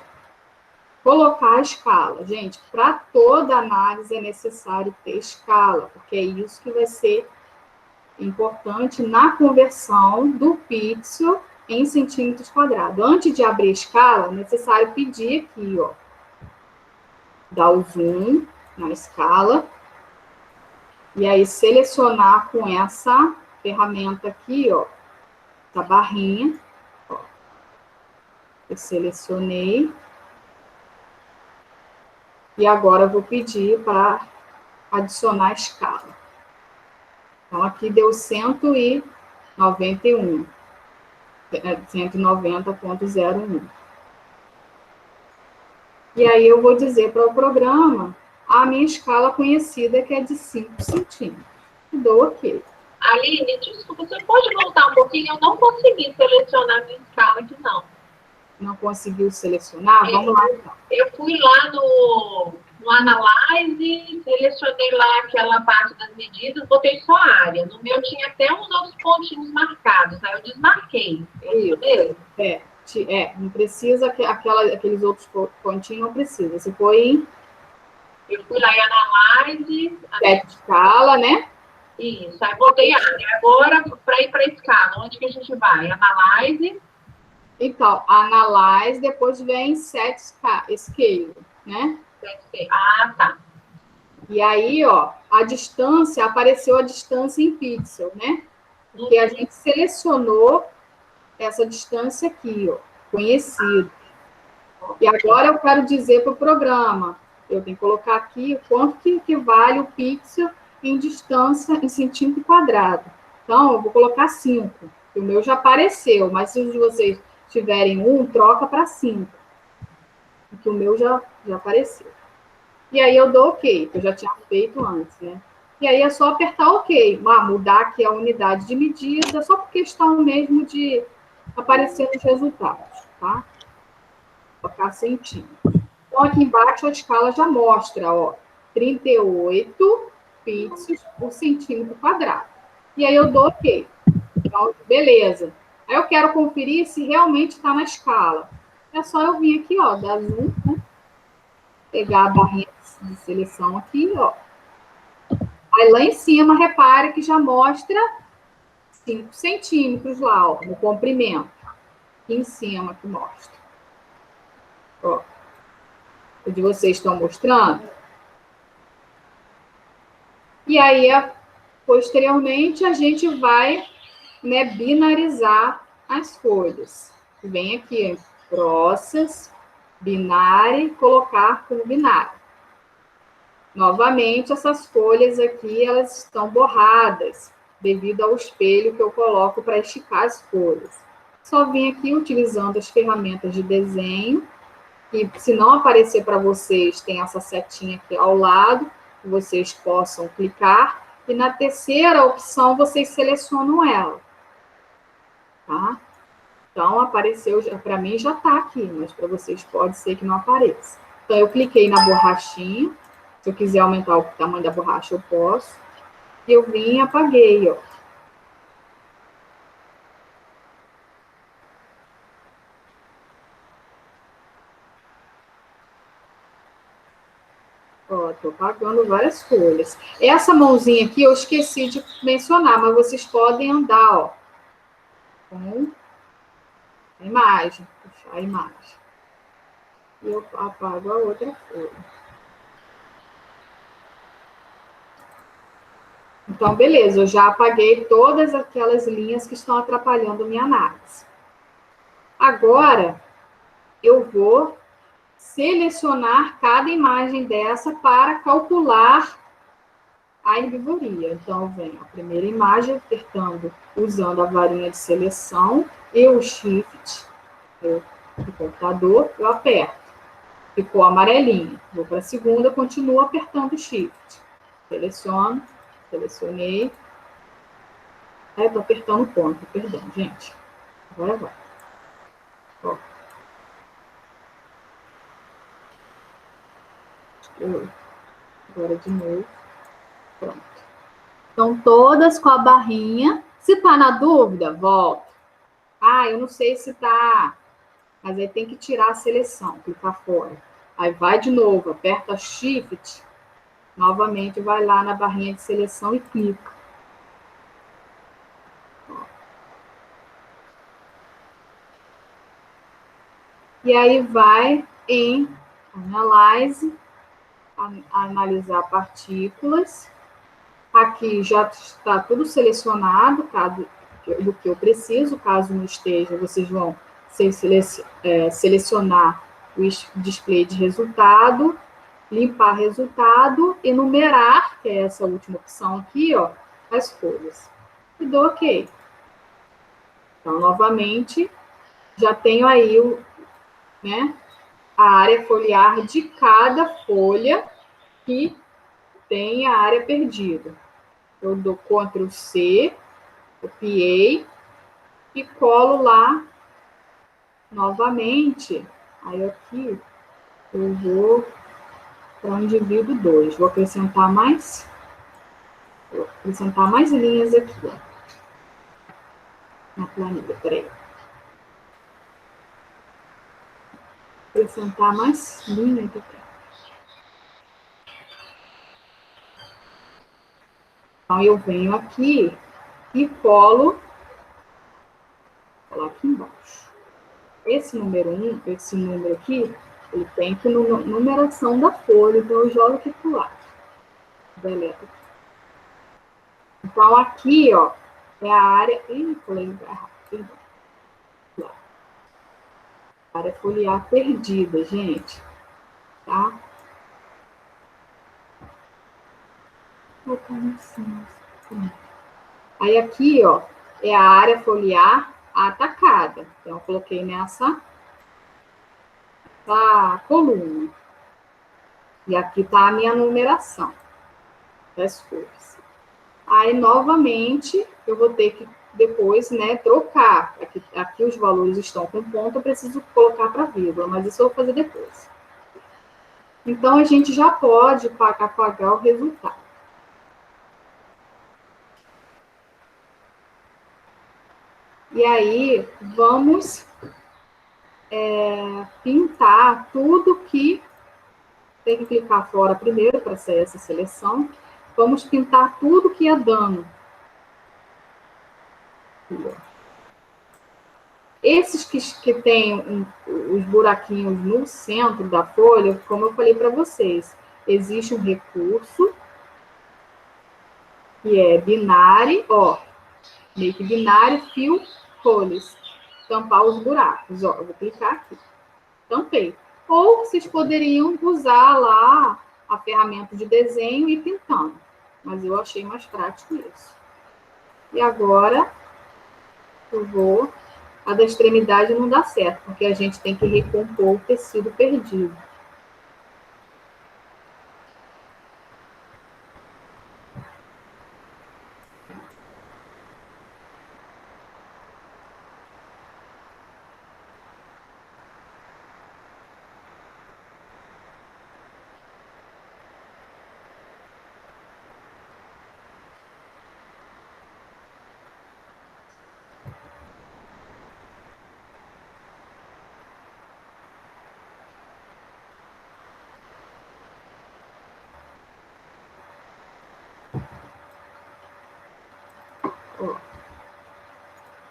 colocar a escala. Gente, para toda análise é necessário ter escala, porque é isso que vai ser importante na conversão do pixel em centímetros quadrados. Antes de abrir a escala, é necessário pedir aqui, ó, dar o zoom na escala, e aí selecionar com essa ferramenta aqui, ó, essa barrinha, ó. Eu selecionei, e agora eu vou pedir para adicionar a escala. Então, aqui deu 191, 190.01. E aí eu vou dizer para o programa a minha escala conhecida, que é de 5 centímetros. Dou OK. Aline, desculpa, você pode voltar um pouquinho? Eu não consegui selecionar a minha escala aqui, não. Não conseguiu selecionar? Vamos lá, então. Eu fui lá no Analyze, selecionei lá aquela parte das medidas, botei só a área. No meu tinha até uns outros pontinhos marcados, aí eu desmarquei. Não precisa, aqueles outros pontinhos não precisa. Você põe... Eu fui lá em Analyze... Set escala, né? Isso, aí botei a área. Agora, para ir para a escala, onde que a gente vai? Analyze... Então, Analyze, depois vem Set Scale, né? Ah, tá. E aí, ó, a distância, apareceu a distância em pixel, né? Porque a gente selecionou essa distância aqui, ó, conhecida. E agora eu quero dizer para o programa, eu tenho que colocar aqui o quanto que vale o pixel em distância em centímetro quadrado. Então, eu vou colocar 5, que o meu já apareceu, mas se vocês tiverem 1, troca para 5, porque o meu já apareceu. E aí eu dou OK, que eu já tinha feito antes, né? E aí é só apertar OK. Mudar aqui a unidade de medida, só por questão mesmo de aparecer os resultados, tá? Colocar centímetros. Então, aqui embaixo a escala já mostra, ó, 38 pixels por centímetro quadrado. E aí eu dou OK. Então, beleza. Aí eu quero conferir se realmente está na escala. É só eu vir aqui, ó, dar zoom, né? Pegar a barrinha de seleção aqui, ó. Aí lá em cima, repare que já mostra 5 centímetros lá, ó, no comprimento. Aqui em cima que mostra. Ó. O de vocês estão mostrando. E aí, posteriormente, a gente vai, né, binarizar as folhas. Vem aqui, Process, Binary, colocar como binário. Novamente, essas folhas aqui, elas estão borradas, devido ao espelho que eu coloco para esticar as folhas. Só vim aqui utilizando as ferramentas de desenho, e se não aparecer para vocês, tem essa setinha aqui ao lado, que vocês possam clicar, e na terceira opção, vocês selecionam ela. Tá? Então, apareceu, para mim já está aqui, mas para vocês pode ser que não apareça. Então, eu cliquei na borrachinha. Se eu quiser aumentar o tamanho da borracha, eu posso. E eu vim e apaguei, ó. Ó, tô apagando várias folhas. Essa mãozinha aqui eu esqueci de mencionar, mas vocês podem andar, ó, com a imagem, puxar a imagem. E eu apago a outra folha. Então, beleza, eu já apaguei todas aquelas linhas que estão atrapalhando a minha análise. Agora, eu vou selecionar cada imagem dessa para calcular a herbivoria. Então, eu venho a primeira imagem, apertando, usando a varinha de seleção e o Shift do computador, eu aperto. Ficou amarelinho. Vou para a segunda, continuo apertando o Shift. Seleciono, selecionei. Aí, eu tô apertando o ponto, perdão, gente. Agora vai. Ó. Agora de novo. Pronto. Então, todas com a barrinha. Se tá na dúvida, volta. Ah, eu não sei se tá. Mas aí tem que tirar a seleção, clicar fora. Aí vai de novo, aperta Shift. Novamente, vai lá na barrinha de seleção e clica. E aí vai em Analyze, analisar partículas. Aqui já está tudo selecionado, do que eu preciso. Caso não esteja, vocês vão selecionar o display de resultado, limpar resultado e numerar, que é essa última opção aqui, ó, as folhas. E dou OK. Então, novamente, já tenho aí né, a área foliar de cada folha que tem a área perdida. Eu dou Ctrl C, copiei e colo lá novamente. Aí aqui eu vou para o indivíduo 2. Vou acrescentar mais linhas aqui, ó, na planilha. Peraí. Acrescentar mais linhas aqui. Então, eu venho aqui e colo aqui embaixo. Esse número 1, esse número aqui, ele tem que numeração da folha, então eu jogo aqui pro lado. Deleta. Então, aqui, ó, é a área... Ih, falei errado, perdão. A área foliar perdida, gente. Tá? Aí aqui, ó, é a área foliar atacada. Então, eu coloquei nessa coluna. E aqui está a minha numeração das cores. Aí, novamente, eu vou ter que depois, né, trocar. Aqui os valores estão com ponto, eu preciso colocar para vírgula, mas isso eu vou fazer depois. Então, a gente já pode apagar o resultado. E aí, vamos pintar tudo que... Tem que clicar fora primeiro para ser essa seleção. Vamos pintar tudo que é dano. Esses que tem os buraquinhos no centro da folha, como eu falei para vocês, existe um recurso que é binário, ó, make binário, fill holes, tampar os buracos, ó, eu vou clicar aqui, tampei. Ou vocês poderiam usar lá a ferramenta de desenho e ir pintando, mas eu achei mais prático isso. E agora eu vou... A da extremidade não dá certo, porque a gente tem que recompor o tecido perdido. Ó.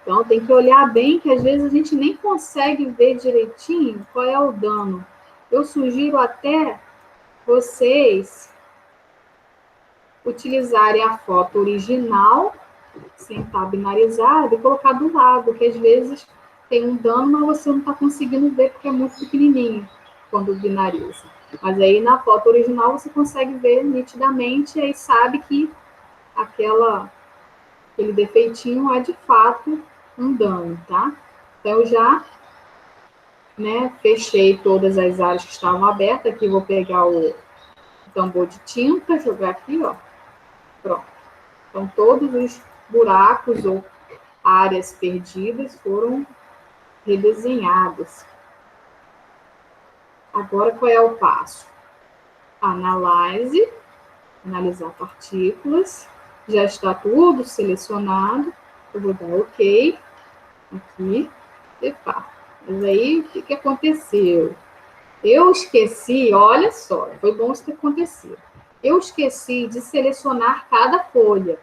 Então, tem que olhar bem, que às vezes a gente nem consegue ver direitinho qual é o dano. Eu sugiro até vocês utilizarem a foto original, sem estar binarizada, e colocar do lado, que às vezes tem um dano, mas você não está conseguindo ver porque é muito pequenininho quando binariza. Mas aí na foto original você consegue ver nitidamente e aí sabe que aquele defeitinho é de fato um dano, tá? Então, eu já, né, fechei todas as áreas que estavam abertas. Aqui vou pegar o tambor de tinta, jogar aqui, ó. Pronto. Então, todos os buracos ou áreas perdidas foram redesenhados. Agora, qual é o passo? Analyze, analisar partículas. Já está tudo selecionado. Eu vou dar OK aqui. Epa. Mas aí, o que aconteceu? Eu esqueci, olha só, foi bom isso ter acontecido. Eu esqueci de selecionar cada folha.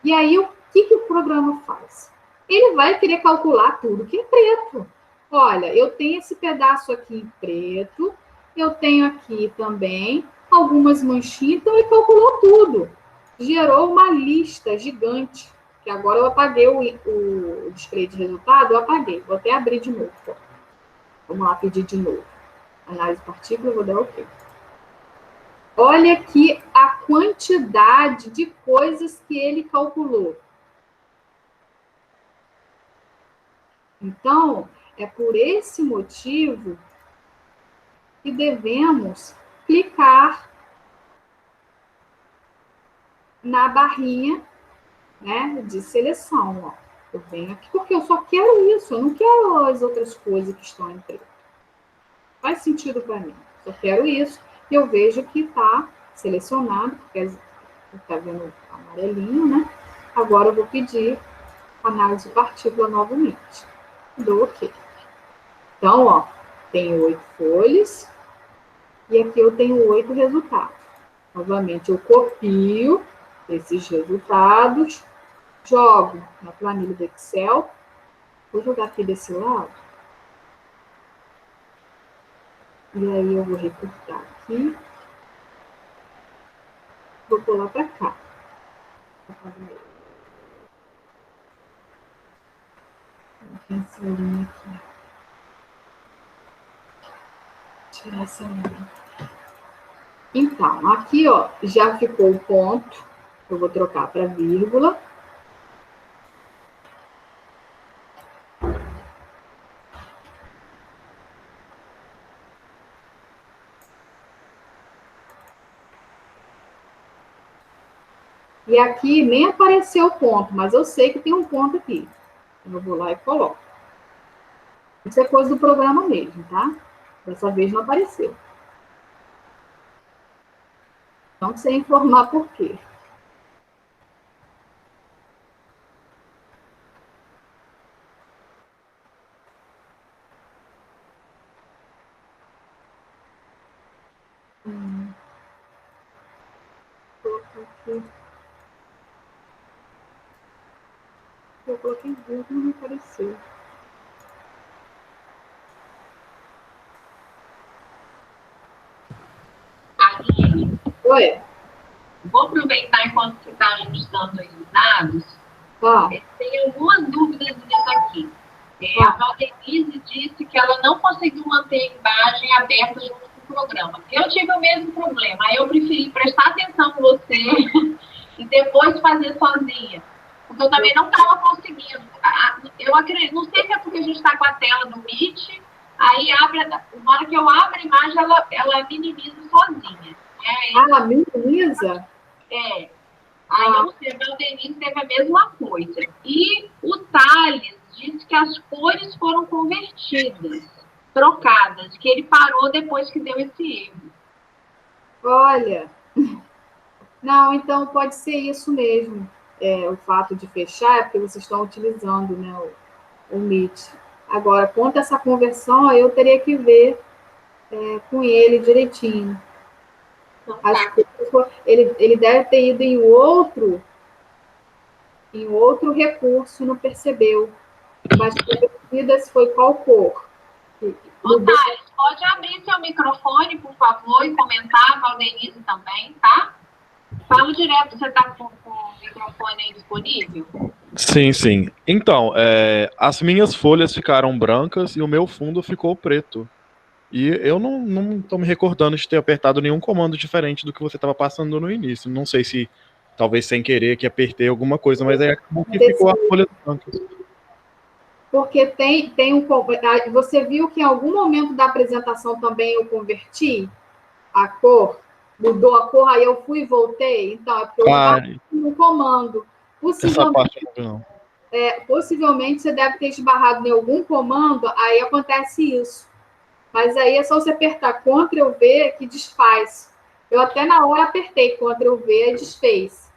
E aí, o que o programa faz? Ele vai querer calcular tudo que é preto. Olha, eu tenho esse pedaço aqui em preto, eu tenho aqui também algumas manchinhas, então ele calculou tudo. Gerou uma lista gigante, que agora eu apaguei o display de resultado, eu apaguei. Vou até abrir de novo. Ó. Vamos lá, pedir de novo. Análise de partícula, vou dar OK. Olha aqui a quantidade de coisas que ele calculou. Então, é por esse motivo que devemos clicar na barrinha, né, de seleção. Ó. Eu venho aqui porque eu só quero isso, eu não quero as outras coisas que estão em preto. Faz sentido para mim. Só quero isso. E eu vejo que está selecionado, porque está vendo amarelinho, né? Agora eu vou pedir análise de partícula novamente. Dou OK. Então, ó, tenho 8 folhas e aqui eu tenho 8 resultados. Novamente, eu copio esses resultados, jogo na planilha do Excel. Vou jogar aqui desse lado. E aí eu vou recortar aqui. Vou pular para cá. Essa linha aqui. Tirar essa linha. Então, aqui, ó, já ficou o ponto. Eu vou trocar para vírgula. E aqui nem apareceu o ponto, mas eu sei que tem um ponto aqui. Eu vou lá e coloco. Isso é coisa do programa mesmo, tá? Dessa vez não apareceu. Não sei informar por quê. Vou colocar aqui. Eu coloquei Google e não apareceu. Aline, Oi? vou aproveitar enquanto você está ajustando aí os dados. Tem algumas dúvidas nisso aqui. A Valdenise disse que ela não conseguiu manter a imagem aberta junto com o programa. Eu tive o mesmo problema. Aí eu preferi prestar atenção com você e depois fazer sozinha. Porque eu também não estava conseguindo. Eu acredito, não sei se é porque a gente está com a tela do Meet, aí na hora que eu abro a imagem, ela minimiza sozinha. Ela minimiza? É. Aí eu sei, a Valdenise teve a mesma coisa. E o Thales disse que as cores foram convertidas, trocadas, que ele parou depois que deu esse erro. Olha, não, então pode ser isso mesmo. O fato de fechar é porque vocês estão utilizando, né, o Meet. Agora, quanto a essa conversão, eu teria que ver com ele direitinho. Ele deve ter ido em outro recurso, não percebeu. Mas convertidas foi qual cor? Ô, Thales, pode abrir seu microfone, por favor, e comentar, a Valdenise também, tá? Fala direto, você está com o microfone aí disponível? Sim. Então, as minhas folhas ficaram brancas e o meu fundo ficou preto. E eu não estou me recordando de ter apertado nenhum comando diferente do que você estava passando no início. Não sei se, talvez sem querer, que apertei alguma coisa, mas acabou que ficou a folha branca. Porque tem um... Você viu que em algum momento da apresentação também eu converti a cor? Mudou a cor, aí eu fui e voltei? Então, é porque eu esbarrei no comando. Essa parte não. Possivelmente você deve ter esbarrado em algum comando, aí acontece isso. Mas aí é só você apertar Ctrl+V que desfaz. Eu até na hora apertei Ctrl+V e desfez.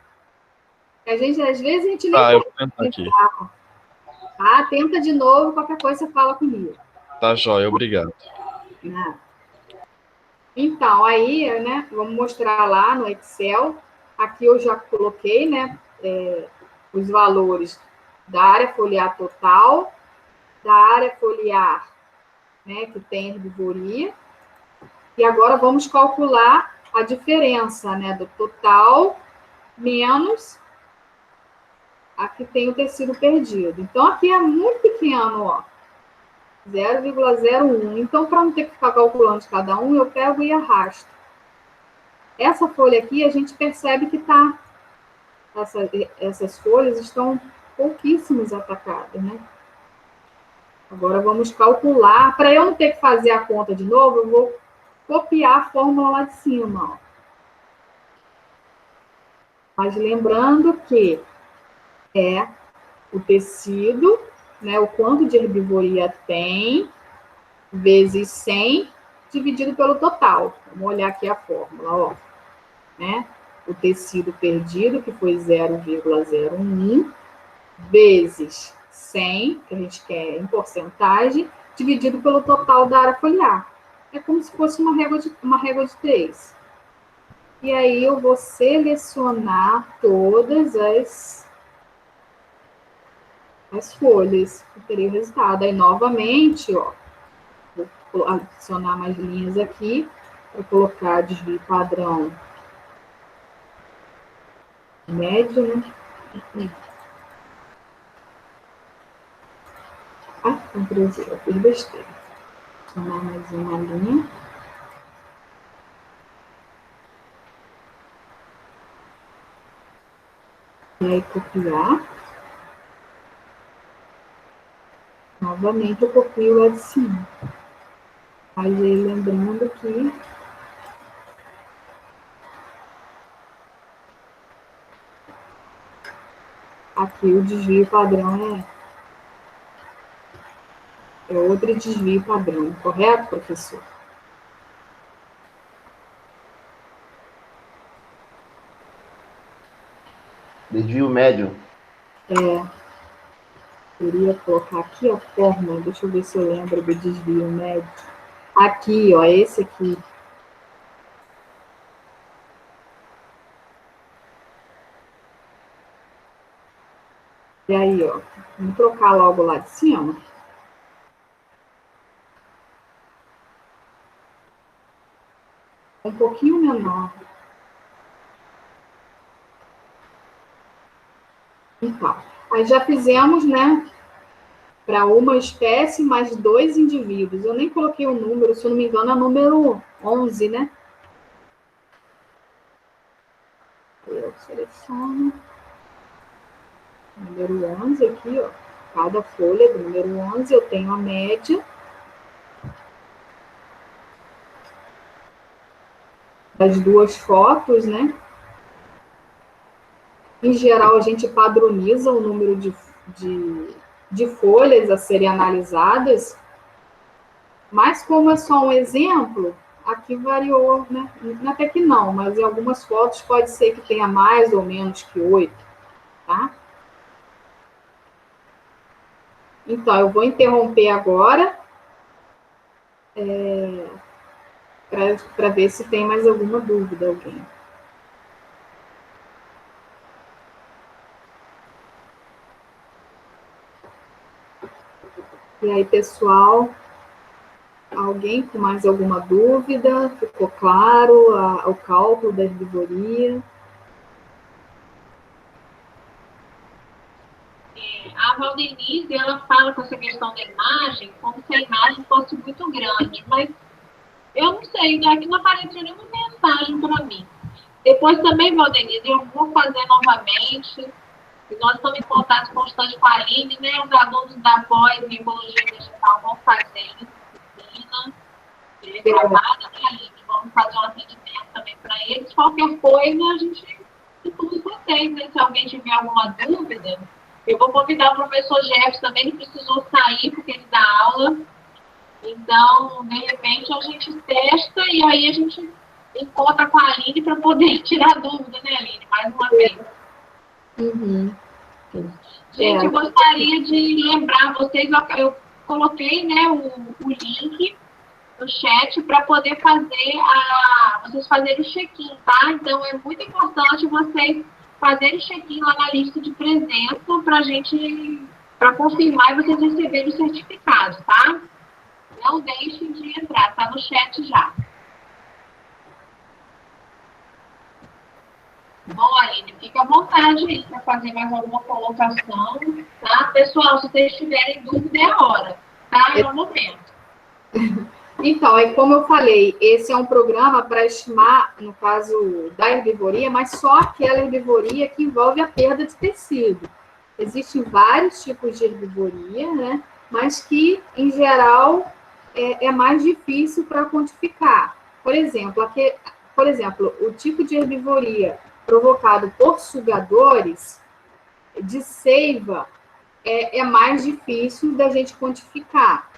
Às vezes a gente nem... eu vou tentar aqui. Tenta de novo, qualquer coisa você fala comigo. Tá jóia, obrigado. Então, aí, né, vamos mostrar lá no Excel. Aqui eu já coloquei, né, os valores da área foliar total, da área foliar, né, que tem herbivoria. E agora vamos calcular a diferença, né, do total menos a que tem o tecido perdido. Então, aqui é muito pequeno, ó. 0,01. Então, para não ter que ficar calculando de cada um, eu pego e arrasto. Essa folha aqui, a gente percebe que tá... Essas folhas estão pouquíssimas atacadas, né? Agora, vamos calcular. Para eu não ter que fazer a conta de novo, eu vou copiar a fórmula lá de cima, ó. Mas lembrando que é o tecido, né, o quanto de herbivoria tem, vezes 100, dividido pelo total. Vamos olhar aqui a fórmula, ó. Né? O tecido perdido, que foi 0,01, vezes 100, que a gente quer em porcentagem, dividido pelo total da área foliar. É como se fosse uma régua de 3. E aí eu vou selecionar todas as folhas que teria o resultado. Aí, novamente, ó, vou adicionar mais linhas aqui para colocar desvio padrão médio, né? Ctrl+Z, eu fiz besteira. Adicionar mais uma linha. E aí, copiar. Novamente, eu copio lá de cima. Aí, lembrando que Aqui o desvio padrão é outro desvio padrão, correto, professor? Desvio médio. Queria colocar aqui a fórmula, deixa eu ver se eu lembro do desvio médio. Aqui, ó, esse aqui. E aí, ó, vamos trocar logo lá de cima. Um pouquinho menor. Então, aí já fizemos, né, para uma espécie mais 2 indivíduos. Eu nem coloquei o número, se eu não me engano, é o número 11, né? Eu seleciono o número 11 aqui, ó. Cada folha do número 11 eu tenho a média das duas fotos, né? Em geral, a gente padroniza o número de folhas a serem analisadas, mas como é só um exemplo, aqui variou, né? Até que não, mas em algumas fotos pode ser que tenha mais ou menos que 8, tá? Então, eu vou interromper agora para ver se tem mais alguma dúvida alguém. E aí, pessoal, alguém com mais alguma dúvida? Ficou claro o cálculo da herbivoria? A Valdenise, ela fala com essa questão da imagem como se a imagem fosse muito grande, mas eu não sei, aqui não apareceu nenhuma mensagem para mim. Depois também, Valdenise, eu vou fazer novamente, e nós estamos em contato constante com a Aline, né? Os alunos da pós em Ecologia Vegetal vão fazer disciplina, gravada, né, Aline? Vamos fazer um atendimento também para eles. Qualquer coisa, a gente tudo vocês, né? Se alguém tiver alguma dúvida, eu vou convidar o professor Jefferson também, ele precisou sair porque ele dá aula. Então, de repente, a gente testa e aí a gente encontra com a Aline para poder tirar dúvida, né, Aline? Mais uma vez. Uhum. Gente, eu gostaria de lembrar vocês, eu coloquei, né, o link no chat para poder fazer vocês fazerem o check-in, tá? Então, é muito importante vocês fazerem o check-in lá na lista de presença para confirmar e vocês receberem o certificado, tá? Não deixem de entrar, tá no chat já. Bom, Aline, fica à vontade aí para fazer mais alguma colocação, tá? Pessoal, se vocês tiverem dúvida, é a hora, tá? É o momento. Então, como eu falei, esse é um programa para estimar, no caso da herbivoria, mas só aquela herbivoria que envolve a perda de tecido. Existem vários tipos de herbivoria, né? Mas que, em geral, é mais difícil para quantificar. Por exemplo, o tipo de herbivoria provocado por sugadores de seiva é mais difícil da gente quantificar.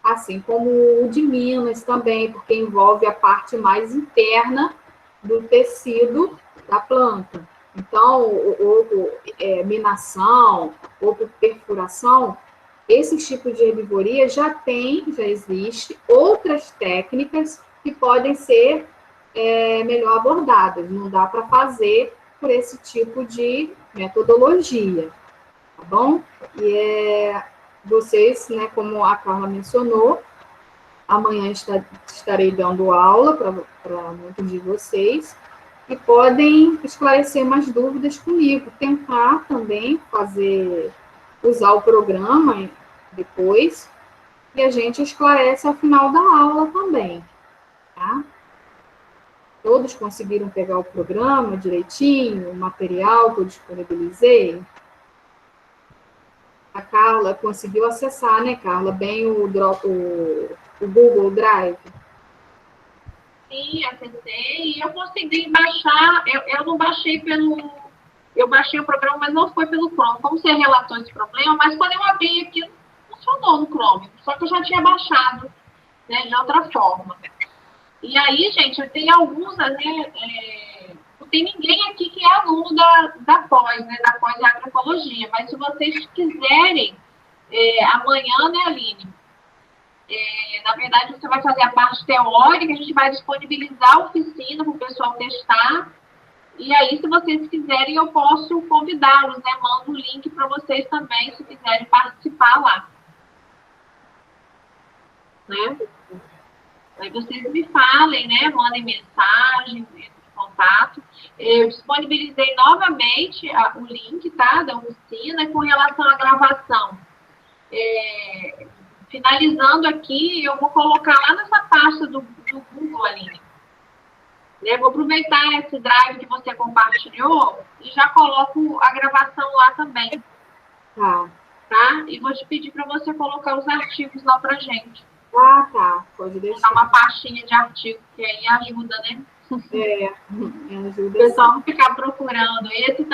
Assim como o de Minas também, porque envolve a parte mais interna do tecido da planta. Então, ou minação, ou perfuração, esse tipo de herbivoria já existe outras técnicas que podem ser melhor abordadas. Não dá para fazer por esse tipo de metodologia, tá bom? E vocês, né, como a Carla mencionou, amanhã estarei dando aula para muitos de vocês e podem esclarecer mais dúvidas comigo, tentar também usar o programa depois e a gente esclarece ao final da aula também, tá? Todos conseguiram pegar o programa direitinho, o material que eu disponibilizei? A Carla conseguiu acessar, né, Carla, bem o Google Drive? Sim, acessei e eu consegui baixar. Eu não baixei eu baixei o programa, mas não foi pelo Chrome. Como você relatou esse problema, mas quando eu abri aqui, não funcionou no Chrome. Só que eu já tinha baixado, né, de outra forma. E aí, gente, tem alguns, né, não tem ninguém aqui que é aluno da pós, né, da pós de agroecologia, mas se vocês quiserem, amanhã, né, Aline, na verdade, você vai fazer a parte teórica, a gente vai disponibilizar a oficina para o pessoal testar, e aí, se vocês quiserem, eu posso convidá-los, né, mando o link para vocês também, se quiserem participar lá. Né? Aí vocês me falem, né? Mandem mensagem, de contato. Eu disponibilizei novamente o link, tá? Da oficina com relação à gravação. Finalizando aqui, eu vou colocar lá nessa pasta do Google, Aline. Vou aproveitar esse drive que você compartilhou e já coloco a gravação lá também. Tá? E vou te pedir para você colocar os artigos lá pra gente. Tá. Pode deixar. Dar uma pastinha de artigo, que aí ajuda, né? Ajuda. O pessoal não ficar procurando. Esse,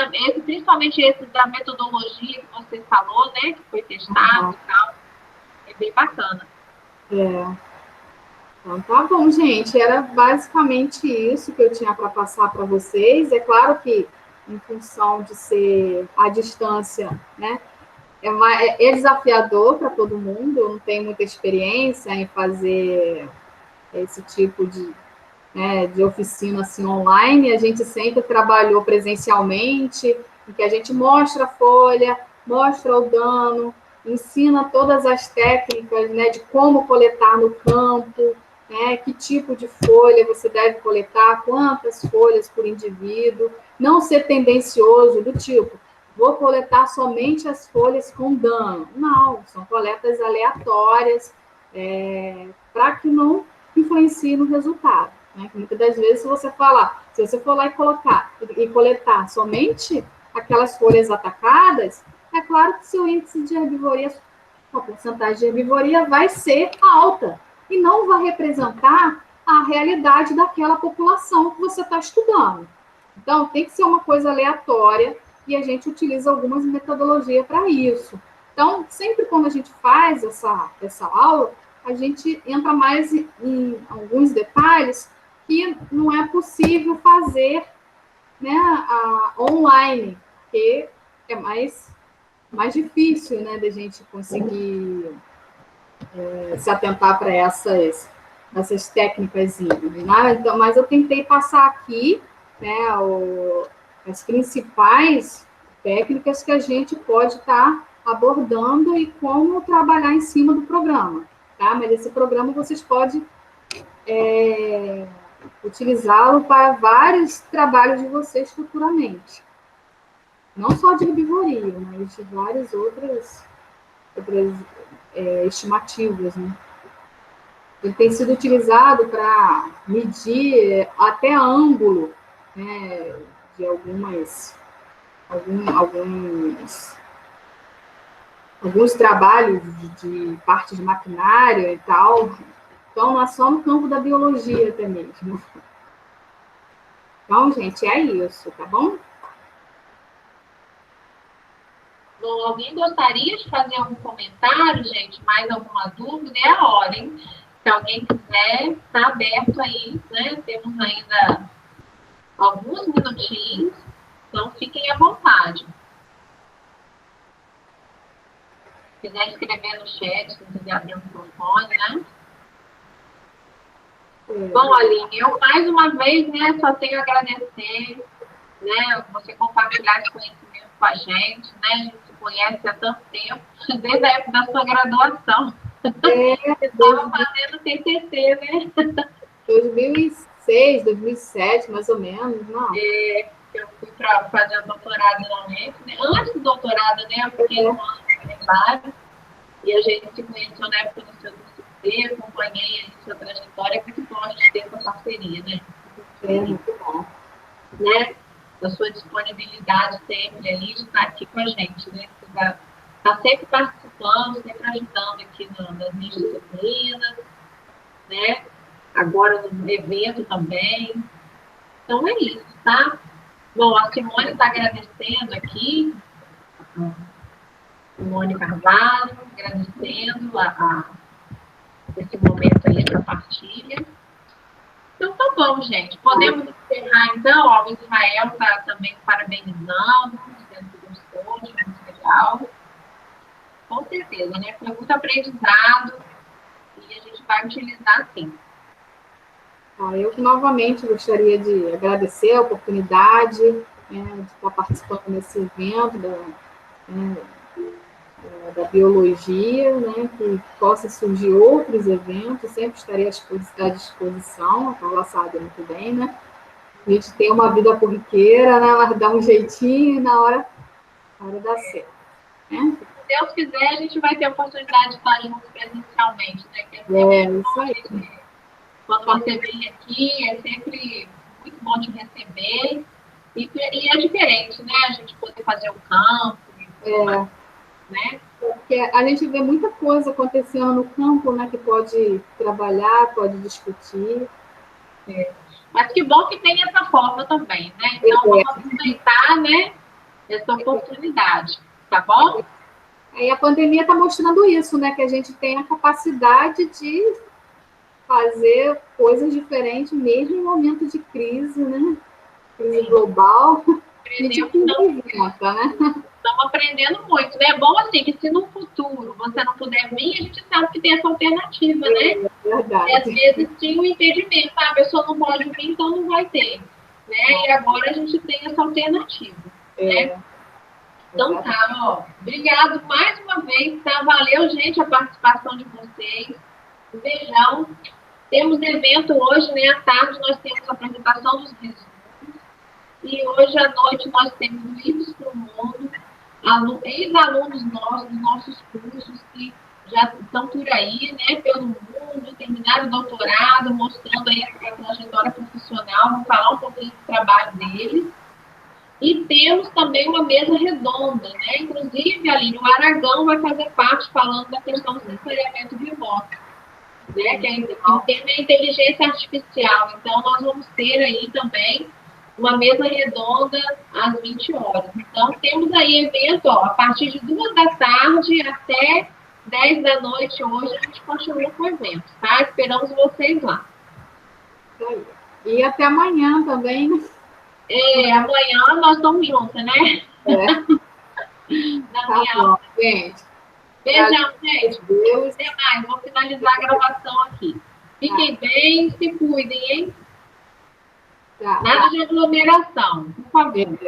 principalmente esse da metodologia que você falou, né? Que foi testado e tal. É bem bacana. Então, tá bom, gente. Era basicamente isso que eu tinha para passar para vocês. É claro que, em função de ser à distância, né? É desafiador para todo mundo. Eu não tenho muita experiência em fazer esse tipo de oficina assim, online. A gente sempre trabalhou presencialmente, em que a gente mostra a folha, mostra o dano, ensina todas as técnicas, né, de como coletar no campo, né, que tipo de folha você deve coletar, quantas folhas por indivíduo, não ser tendencioso do tipo, vou coletar somente as folhas com dano. Não, são coletas aleatórias, para que não influencie no resultado. Né? Muitas das vezes, se você for lá e coletar somente aquelas folhas atacadas, é claro que seu índice de herbivoria, a porcentagem de herbivoria vai ser alta e não vai representar a realidade daquela população que você está estudando. Então, tem que ser uma coisa aleatória e a gente utiliza algumas metodologias para isso. Então, sempre quando a gente faz essa aula, a gente entra mais em alguns detalhes que não é possível fazer, né, online, porque é mais difícil, né, da gente conseguir se atentar para essas técnicas. Né? Então, mas eu tentei passar aqui, né, as principais técnicas que a gente pode estar abordando e como trabalhar em cima do programa. Tá? Mas esse programa vocês podem utilizá-lo para vários trabalhos de vocês futuramente. Não só de herbivoria, mas de várias outras estimativas. Né? Ele tem sido utilizado para medir até ângulo, né, de alguns trabalhos de parte de maquinário e tal. Então, não é só no campo da biologia até mesmo. Então, gente, é isso, tá bom? Bom, alguém gostaria de fazer algum comentário, gente? Mais alguma dúvida? É a hora, hein? Se alguém quiser, está aberto aí, né? Temos ainda alguns minutinhos, então fiquem à vontade. Se quiser escrever no chat, se quiser abrir o microfone, né? Bom, Aline, eu mais uma vez, né, só tenho a agradecer, né, você compartilhar esse conhecimento com a gente, né, a gente se conhece há tanto tempo, desde a época da sua graduação. Você estava fazendo TCC, né? 2006, 2007, mais ou menos, não? Eu fui para fazer o doutorado na UF, né? Antes do doutorado, né, eu fiquei no ano de universidade, e a gente se conheceu na época do seu TCC, acompanhei a sua trajetória, é muito bom a gente ter essa parceria, né? Muito bom. Né? Da sua disponibilidade sempre ali de estar aqui com a gente, né? Você está sempre participando, sempre ajudando aqui nas minhas disciplinas, né? Agora no evento também. Então é isso, tá? Bom, a Simone está agradecendo aqui, Simone Carvalho, agradecendo esse momento aí para partilha. Então, tá bom, gente. Podemos encerrar, então. Ó, o Israel está também parabenizando, dizendo que gostou, que é muito legal. Com certeza, né? Foi muito aprendizado e a gente vai utilizar, sim. Eu novamente gostaria de agradecer a oportunidade, de estar participando desse evento da biologia, né, que possa surgir outros eventos, sempre estarei à disposição, a Carla sabe muito bem, né? A gente tem uma vida corriqueira, né, mas dá um jeitinho na hora dá certo. Né? Se Deus quiser, a gente vai ter a oportunidade de estar juntos presencialmente, né? Isso aí. Quando você vem aqui, é sempre muito bom te receber. E é diferente, né? A gente poder fazer o campo, né? Porque a gente vê muita coisa acontecendo no campo, né? Que pode trabalhar, pode discutir. Mas que bom que tem essa forma também, né? Então, vamos aproveitar, né? Essa oportunidade, tá bom? E a pandemia está mostrando isso, né? Que a gente tem a capacidade de fazer coisas diferentes, mesmo em momento de crise, né? Crise global. Estamos aprendendo muito, né? É bom assim que se no futuro você não puder vir, a gente sabe que tem essa alternativa, né? É verdade. E às vezes tinha um impedimento, a pessoa não pode vir, então não vai ter, né? E agora a gente tem essa alternativa, né? Então tá, ó. Obrigado mais uma vez, tá? Valeu, gente, a participação de vocês. Um beijão. Temos evento hoje, né? À tarde nós temos a apresentação dos resumos. E hoje à noite nós temos Livros para o Mundo, ex-alunos nossos, dos nossos cursos, que já estão por aí, né? Pelo mundo, terminaram o doutorado, mostrando aí a trajetória profissional, vamos falar um pouquinho do trabalho deles. E temos também uma mesa redonda, né? Inclusive, Aline, o Aragão vai fazer parte falando da questão do sensoriamento remoto, né? Que o tema é inteligência artificial. Então, nós vamos ter aí também uma mesa redonda às 20 horas. Então, temos aí evento, ó, a partir de 2 da tarde até 10 da noite hoje, a gente continua com o evento, tá? Esperamos vocês lá. E até amanhã também, né? Amanhã nós estamos juntos, né? Na minha aula. Gente. Beijão, gente. Até mais. Vou finalizar a gravação aqui. Fiquem bem, se cuidem, hein? Nada de aglomeração, por favor.